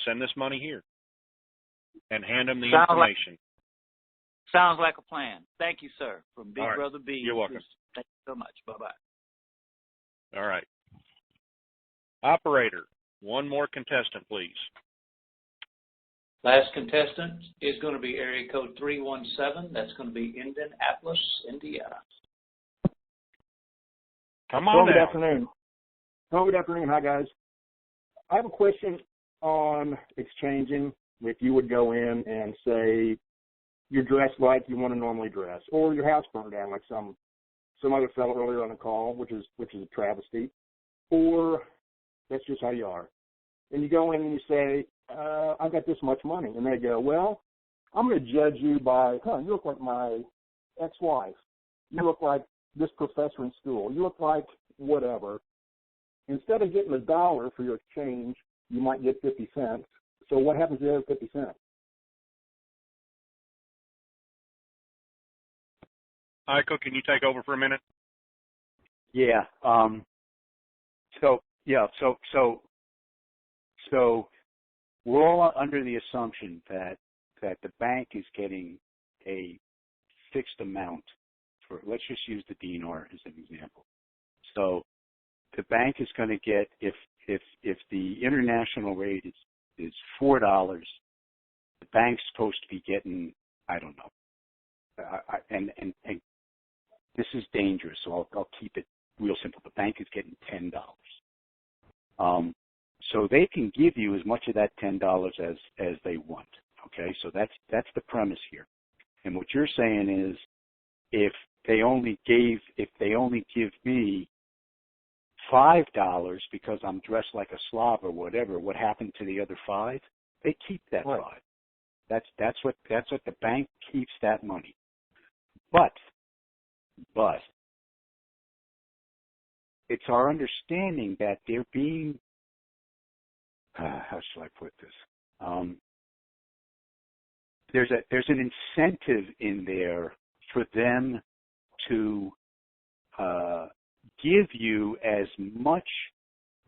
send this money here, and hand them the information. Sounds like a plan. Thank you, sir. From Big Brother B. You're welcome. Thank you so much. Bye-bye. All right. Operator, one more contestant, please. Last contestant is going to be area code 317. That's going to be Indianapolis, Indiana. Come on Good down. afternoon. Good afternoon. Hi, guys. I have a question on exchanging. If you would go in and say you're dressed like you want to normally dress, or your house burned down like some other fellow earlier on the call, which is a travesty, or that's just how you are. And you go in and you say, I've got this much money. And they go, well, I'm going to judge you by, you look like my ex-wife. You look like this professor in school. You look like whatever. Instead of getting $1 for your exchange, you might get 50 cents. So what happens to the other 50 cents? Iko, can you take over for a minute? Yeah. So we're all under the assumption that the bank is getting a fixed amount for, let's just use the dinar as an example. So the bank is going to get, if the international rate is $4, the bank's supposed to be getting, I don't know. And this is dangerous, so I'll keep it real simple. The bank is getting $10. So they can give you as much of that $10 as they want. Okay, so that's the premise here. And what you're saying is, if they only give me $5 because I'm dressed like a Slav or whatever, what happened to the other $5? They keep that $5. That's what the bank keeps that money. But it's our understanding that they're being, how shall I put this? There's an incentive in there for them to give you as much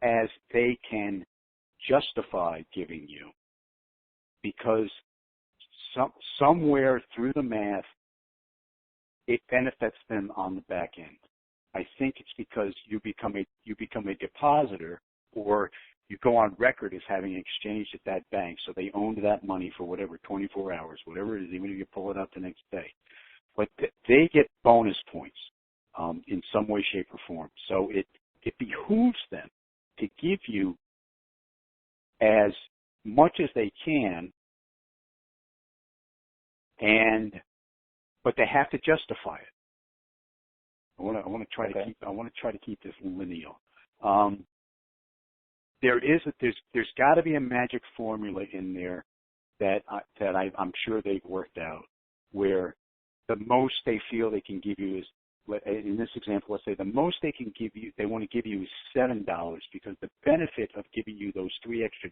as they can justify giving you, because somewhere through the math, it benefits them on the back end. I think it's because you become a depositor, or you go on record as having exchanged at that bank, so they owned that money for whatever, 24 hours, whatever it is, even if you pull it out the next day. But they get bonus points in some way, shape, or form. So it behooves them to give you as much as they can, but they have to justify it. I want to try to keep this lineal. There's got to be a magic formula in there that I'm sure they've worked out, where the most they feel they can give you is, in this example, let's say the most they can give you, they want to give you is $7, because the benefit of giving you those $3 extra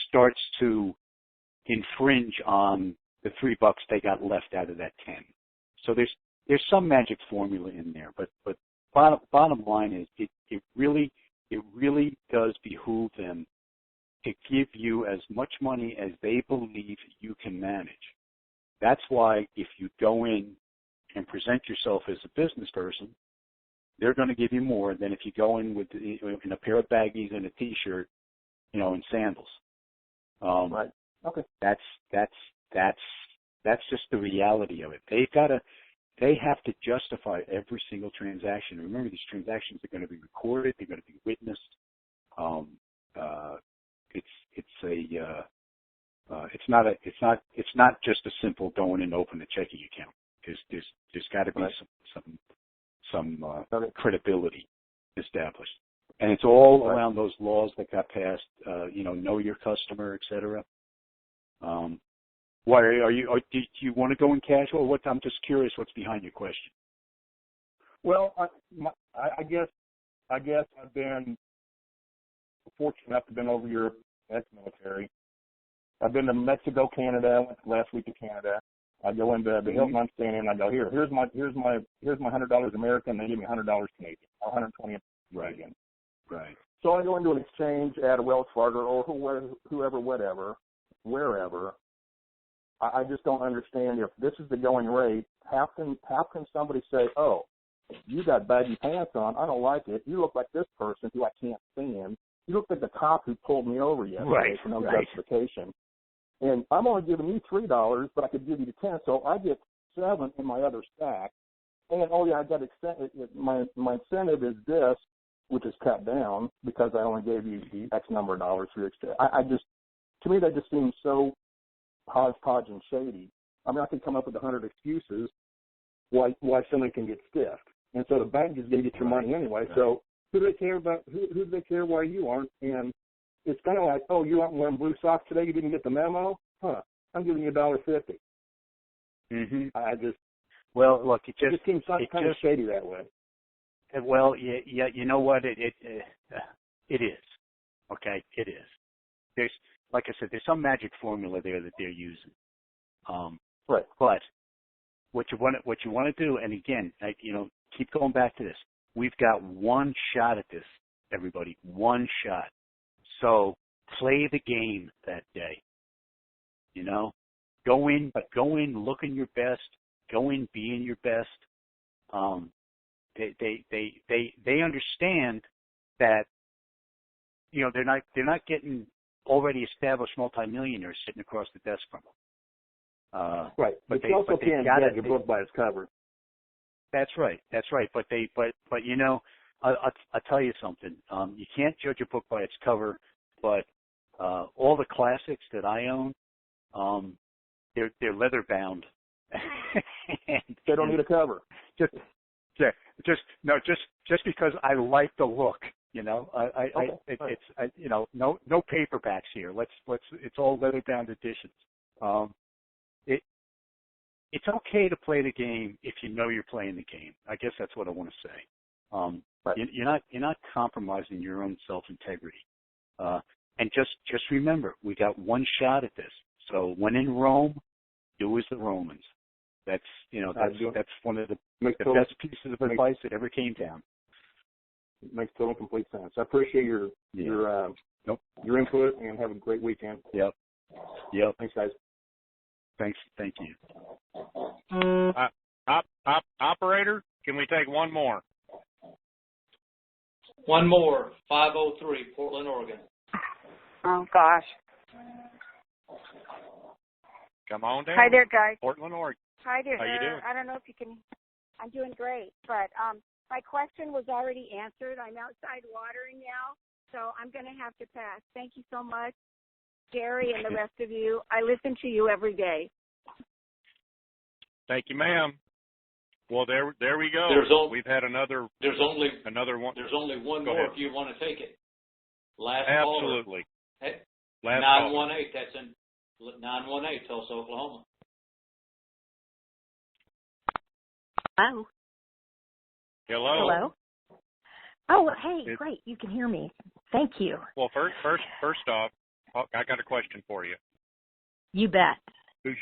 starts to infringe on the $3 they got left out of that 10. So there's some magic formula in there, but bottom line is it really does behoove them to give you as much money as they believe you can manage. That's why if you go in and present yourself as a business person, they're going to give you more than if you go in in a pair of baggies and a T-shirt, and sandals. Right. Okay. That's just the reality of it. They have to justify every single transaction. Remember, these transactions are going to be recorded. They're going to be witnessed. It's not just a simple go in and open a checking account. There's got to be some credibility established, and it's all around those laws that got passed. Know your customer, et cetera. Why do you want to go in casual? What? I'm just curious. What's behind your question? Well, I guess I've been fortunate enough to have been over Europe, ex-military. I've been to Mexico, Canada. I went last week to Canada. I go into the Hilton I'm staying in. I go, here's my $100 American. They give me $100 Canadian, or $120 Canadian. Right. So I go into an exchange at a Wells Fargo or whoever, whatever, wherever. I just don't understand, if this is the going rate, how can somebody say, oh, you got baggy pants on, I don't like it. You look like this person who I can't stand. You look like the cop who pulled me over yesterday for no justification. And I'm only giving you $3, but I could give you the 10, so I get 7 in my other stack. And I got extended. My incentive is this, which is cut down because I only gave you the X number of dollars for your extra. To me, that just seems so hodgepodge and shady. I mean, I could come up with 100 excuses why somebody can get stiffed, and so the bank is going to get your money anyway. So who do they care about? Who do they care why you aren't? And it's kind of like, oh, you aren't wearing blue socks today. You didn't get the memo, huh? I'm giving you $1.50. Well, look, it just seems kind of shady that way. Well, yeah, you know what? It is. Okay, it is. There's, like I said, there's some magic formula there that they're using. Right. But what you want to do, and again, keep going back to this. We've got one shot at this, everybody. One shot. So play the game that day. Go in, looking your best. Go in, being your best. They understand that they're not getting already established multimillionaires sitting across the desk from them. Right, but you also can't judge a book by its cover. That's right. But I'll tell you something. You can't judge a book by its cover. But all the classics that I own, they're leather bound. They don't need a cover. Just because I like the look, no paperbacks here. It's all leather bound editions. It's okay to play the game if you know you're playing the game. I guess that's what I want to say. Right. You're not compromising your own self integrity. And just remember, we got one shot at this. So when in Rome, do as the Romans. That's one of the best pieces of advice that ever came down. It makes total complete sense. I appreciate your input, and have a great weekend. Yep. Thanks, guys. Thanks. Thank you. Operator, can we take one more? One more. 503, Portland, Oregon. Oh gosh. Come on down. Hi there, guys. Portland, Oregon. Hi there. How you doing? I don't know if you can. I'm doing great, but my question was already answered. I'm outside watering now, so I'm going to have to pass. Thank you so much, Jerry, and the rest of you. I listen to you every day. Thank you, ma'am. Well, there we go. We've had another. There's only one. There's only one Go more ahead. if you want to take it. Last Absolutely. Caller. Hey, Last 918. That's in 918, Tulsa, Oklahoma. Hello. Hello. Oh, hey, great. You can hear me. Thank you. Well, first off, I got a question for you. You bet. Who's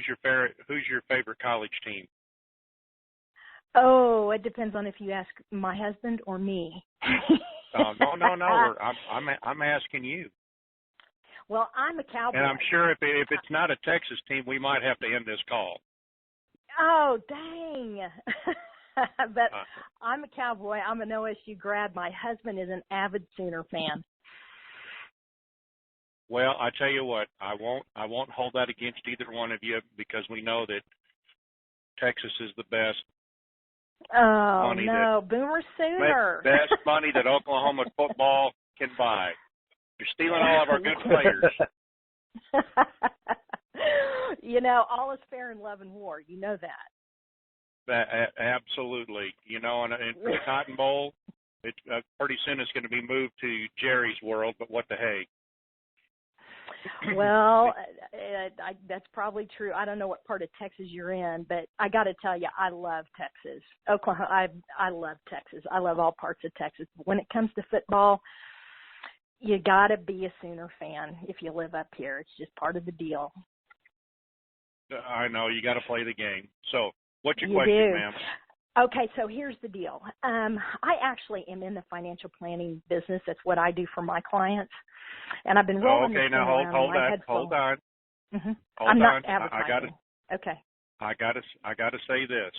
your favorite college team? Oh, it depends on if you ask my husband or me. No. I'm asking you. Well, I'm a Cowboy. And I'm sure if it's not a Texas team, we might have to end this call. Oh, dang. But I'm a Cowboy. I'm an OSU grad. My husband is an avid Sooner fan. Well, I tell you what, I won't hold that against either one of you because we know that Texas is the best. Oh, money no, Boomer Sooner. Best money that Oklahoma football can buy. You're stealing all of our good players. All is fair in love and war. You know that. Absolutely. And for the Cotton Bowl, it pretty soon it's going to be moved to Jerry's world, but what the hey. Well, that's probably true. I don't know what part of Texas you're in, but I got to tell you, I love Texas. Oklahoma, I love Texas. I love all parts of Texas. But when it comes to football, you got to be a Sooner fan if you live up here. It's just part of the deal. I know. You got to play the game. So what's your You question, do. ma'am? Okay, so here's the deal. I actually am in the financial planning business. That's what I do for my clients. And I've been rolling this thing around in my head. Hold on. Mm-hmm. Hold I'm not on. advertising. Okay. I gotta say this.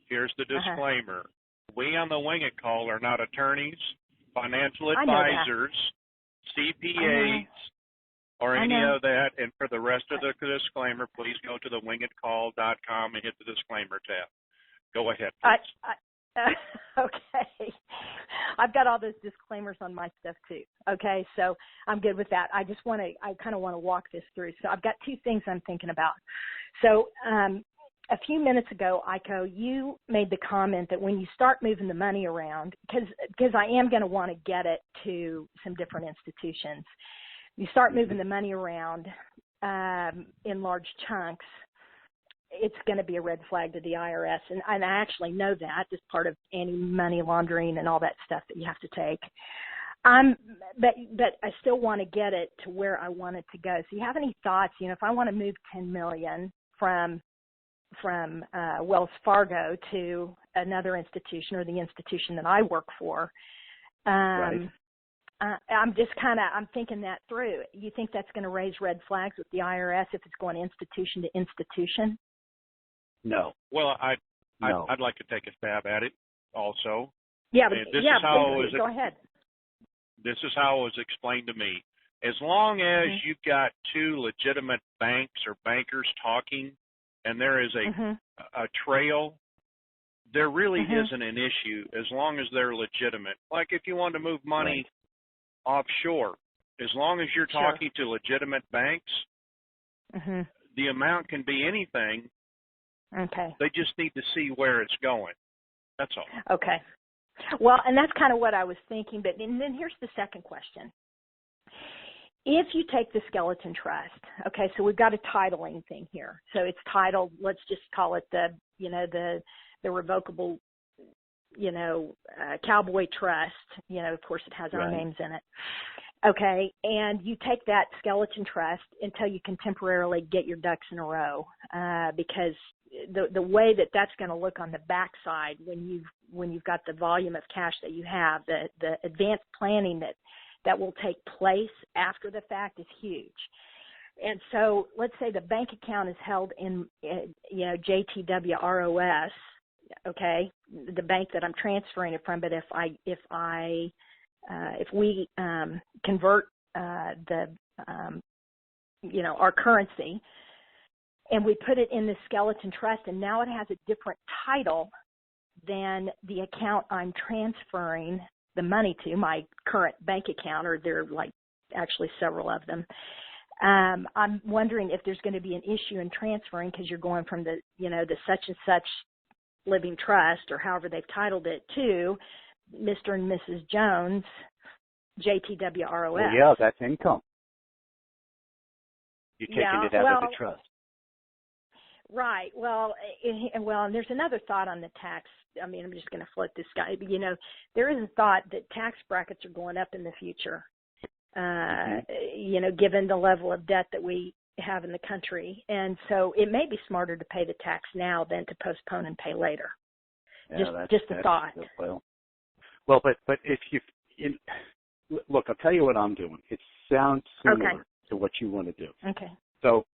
Here's the disclaimer. We on the Wingit call are not attorneys, financial advisors, CPAs, or any of that. And for the rest of the disclaimer, please go to the wingitcall.com and hit the disclaimer tab. Go ahead. Okay. I've got all those disclaimers on my stuff too. Okay, so I'm good with that. I kind of want to walk this through. So I've got two things I'm thinking about. So a few minutes ago, Iko, you made the comment that when you start moving the money around, because I am going to want to get it to some different institutions, you start moving the money around in large chunks, it's going to be a red flag to the IRS. And I actually know that as part of anti-money laundering and all that stuff that you have to take. But I still want to get it to where I want it to go. So you have any thoughts, if I want to move $10 million from Wells Fargo to another institution or the institution that I work for, right. I'm thinking that through. You think that's going to raise red flags with the IRS if it's going institution to institution? No. Well, I'd like to take a stab at it also. Yeah, go ahead. This is how it was explained to me. As long as you've got two legitimate banks or bankers talking, and there is a trail, there really isn't an issue as long as they're legitimate. Like if you want to move money offshore, as long as you're talking to legitimate banks, the amount can be anything. Okay. They just need to see where it's going. That's all. Okay. Well, and that's kind of what I was thinking. And then here's the second question. If you take the skeleton trust, okay, so we've got a titling thing here. So it's titled, let's just call it the revocable, cowboy trust. Of course it has our names in it. Okay, and you take that skeleton trust until you can temporarily get your ducks in a row, because the way that that's going to look on the backside when you've got the volume of cash that you have, the advanced planning that will take place after the fact is huge. And so let's say the bank account is held in JTWROS, okay, the bank that I'm transferring it from. But if we convert our currency and we put it in the skeleton trust, and now it has a different title than the account I'm transferring the money to, my current bank account, or there are actually several of them. I'm wondering if there's going to be an issue in transferring, because you're going from the such and such living trust, or however they've titled it, to Mr. and Mrs. Jones, JTWROS. Well, yeah, that's income. You're taking it out of the trust. Right. Well, and there's another thought on the tax. I mean, I'm just going to float this guy. But, there is a thought that tax brackets are going up in the future, given the level of debt that we have in the country. And so it may be smarter to pay the tax now than to postpone and pay later. Yeah, just a thought. Well, but if look, I'll tell you what I'm doing. It sounds similar to what you want to do. Okay. So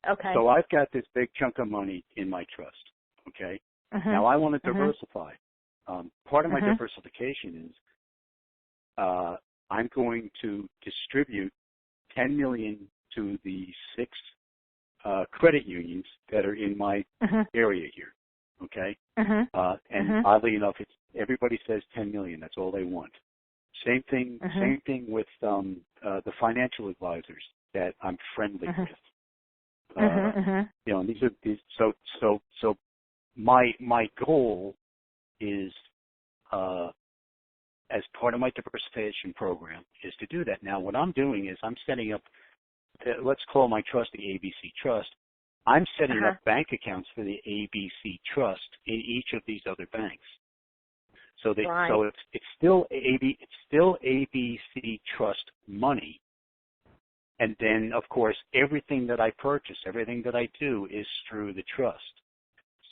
I've got this big chunk of money in my trust. Okay. Now I want to diversify. Part of my diversification is I'm going to distribute $10 million to the 6 credit unions that are in my area here. Okay. And oddly enough, everybody says $10 million. That's all they want. Same thing with the financial advisors that I'm friendly with. And so my goal is, as part of my diversification program, is to do that. Now, what I'm doing is I'm setting up, let's call my trust the ABC Trust. I'm setting up bank accounts for the ABC Trust in each of these other banks. So it's still ABC Trust money. And then, of course, everything that I purchase, everything that I do is through the trust.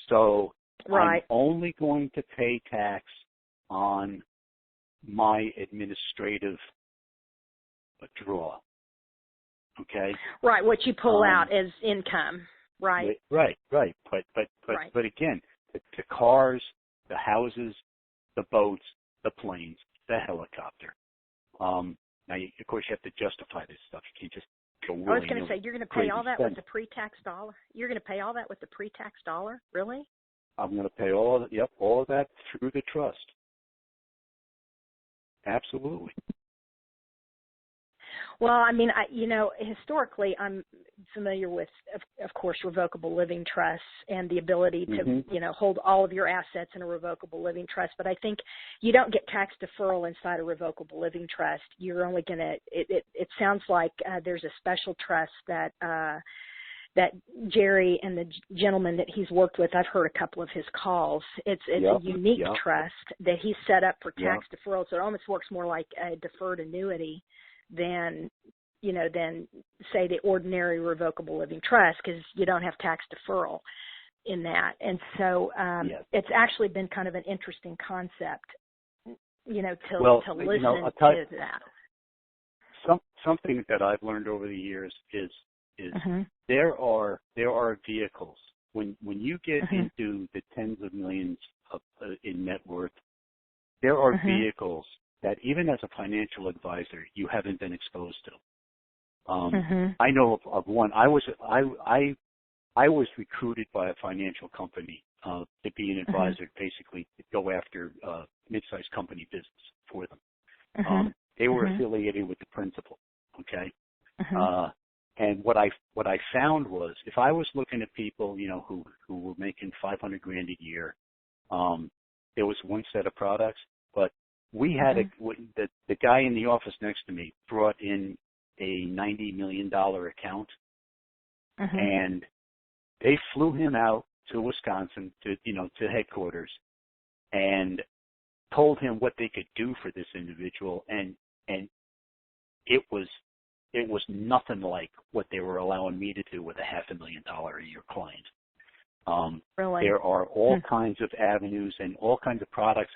So I'm only going to pay tax on my administrative draw. Okay? Right, what you pull out as income. Right. Right. But again, the cars, the houses, the boats, the planes, the helicopter. Now, of course, you have to justify this stuff. You can't just go willy-nilly. I was going to say, you're going to pay all that with the pre-tax dollar? You're going to pay all that with the pre-tax dollar? Really? I'm going to pay all of that through the trust. Absolutely. Well, I mean, historically, I'm familiar with, of course, revocable living trusts and the ability to, hold all of your assets in a revocable living trust. But I think you don't get tax deferral inside a revocable living trust. You're only going to, it sounds like there's a special trust that Jerry and the gentleman that he's worked with, I've heard a couple of his calls. It's a unique trust that he's set up for tax deferral. So it almost works more like a deferred annuity than say the ordinary revocable living trust, because you don't have tax deferral in that. And so it's actually been kind of an interesting concept, to listen to that. Something that I've learned over the years is there are vehicles when you get into the tens of millions in net worth, there are vehicles that even as a financial advisor you haven't been exposed to. I know of one. I was recruited by a financial company to be an advisor, basically to go after mid-sized company business for them. They were affiliated with the principal. Okay. And what I found was, if I was looking at people, who were making $500,000 a year, there was one set of products, but we had the guy in the office next to me brought in a $90 million account, and they flew him out to Wisconsin to headquarters and told him what they could do for this individual, and it was nothing like what they were allowing me to do with a $500,000 a year client. Really? There are all kinds of avenues and all kinds of products,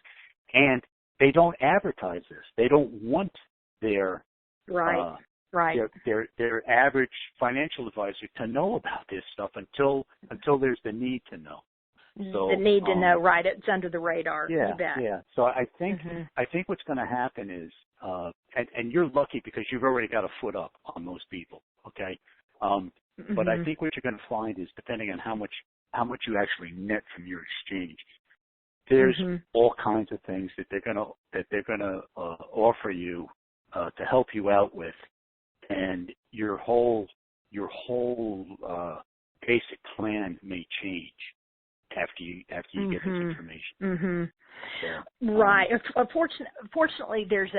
and they don't advertise this. They don't want their their average financial advisor to know about this stuff until there's the need to know. So, the need to know, right? It's under the radar. Yeah, you bet. yeah. So I think what's going to happen is, and you're lucky because you've already got a foot up on most people. Okay, but I think what you're going to find is, depending on how much you actually net from your exchange, there's all kinds of things that they're going to offer you to help you out with, and your whole basic plan may change after you get this information. So, right. Fortunately, there's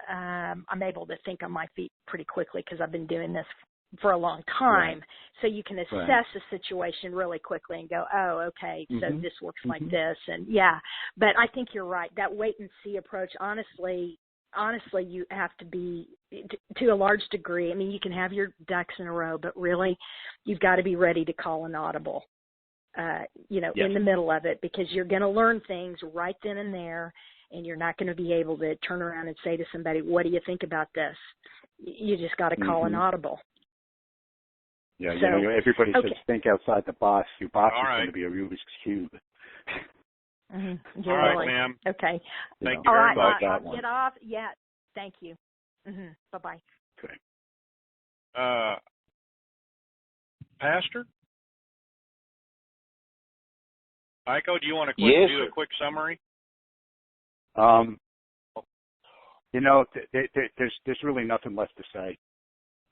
I'm able to think on my feet pretty quickly because I've been doing this for a long time. So you can assess the situation really quickly and go, oh, okay, so this works like this. And but I think you're right. That wait and see approach, honestly, you have to be, to a large degree, I mean, you can have your ducks in a row, but really you've got to be ready to call an audible, in the middle of it, because you're going to learn things right then and there, and you're not going to be able to turn around and say to somebody, what do you think about this? You just got to call an audible. Yeah, everybody says think outside the box. Your box is going to be a Rubik's Cube. All right, ma'am. Okay. Thank you very much. I'll get off. Yeah, thank you. Bye-bye. Okay. Pastor? Iko, do you want to do a quick summary? There's really nothing left to say.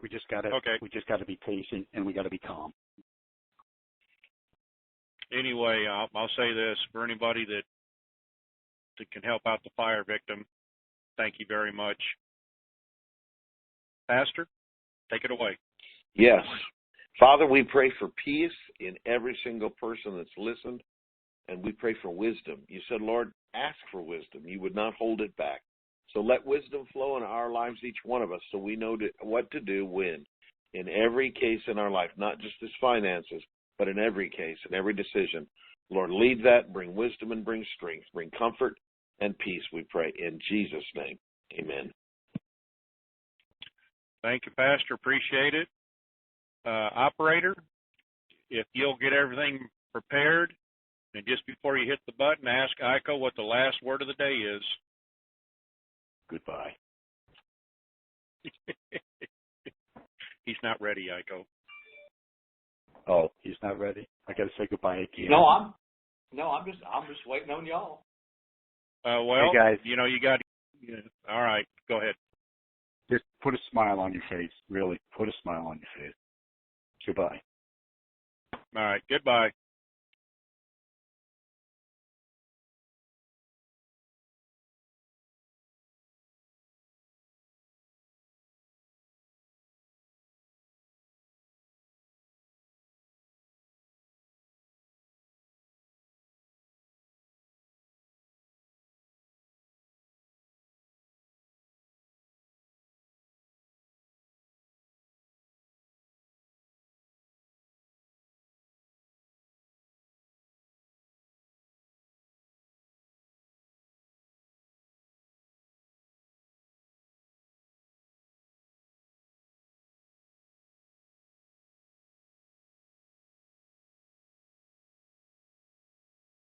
We just gotta be patient, and we gotta be calm. Anyway, I'll say this for anybody that can help out the fire victim. Thank you very much, Pastor. Take it away. Yes, Father, we pray for peace in every single person that's listened, and we pray for wisdom. You said, Lord, ask for wisdom. You would not hold it back. So let wisdom flow in our lives, each one of us, so we know what to do when, in every case in our life, not just as finances, but in every case, in every decision. Lord, lead that, bring wisdom and bring strength, bring comfort and peace, we pray, in Jesus' name. Amen. Thank you, Pastor. Appreciate it. Operator, if you'll get everything prepared, and just before you hit the button, ask Iko what the last word of the day is. Goodbye. He's not ready, Iko. Oh, he's not ready? I got to say goodbye again. No, No, I'm just waiting on y'all. Well, hey guys, you know, you got. All right, go ahead. just put a smile on your face. Really, put a smile on your face. Goodbye. All right, goodbye.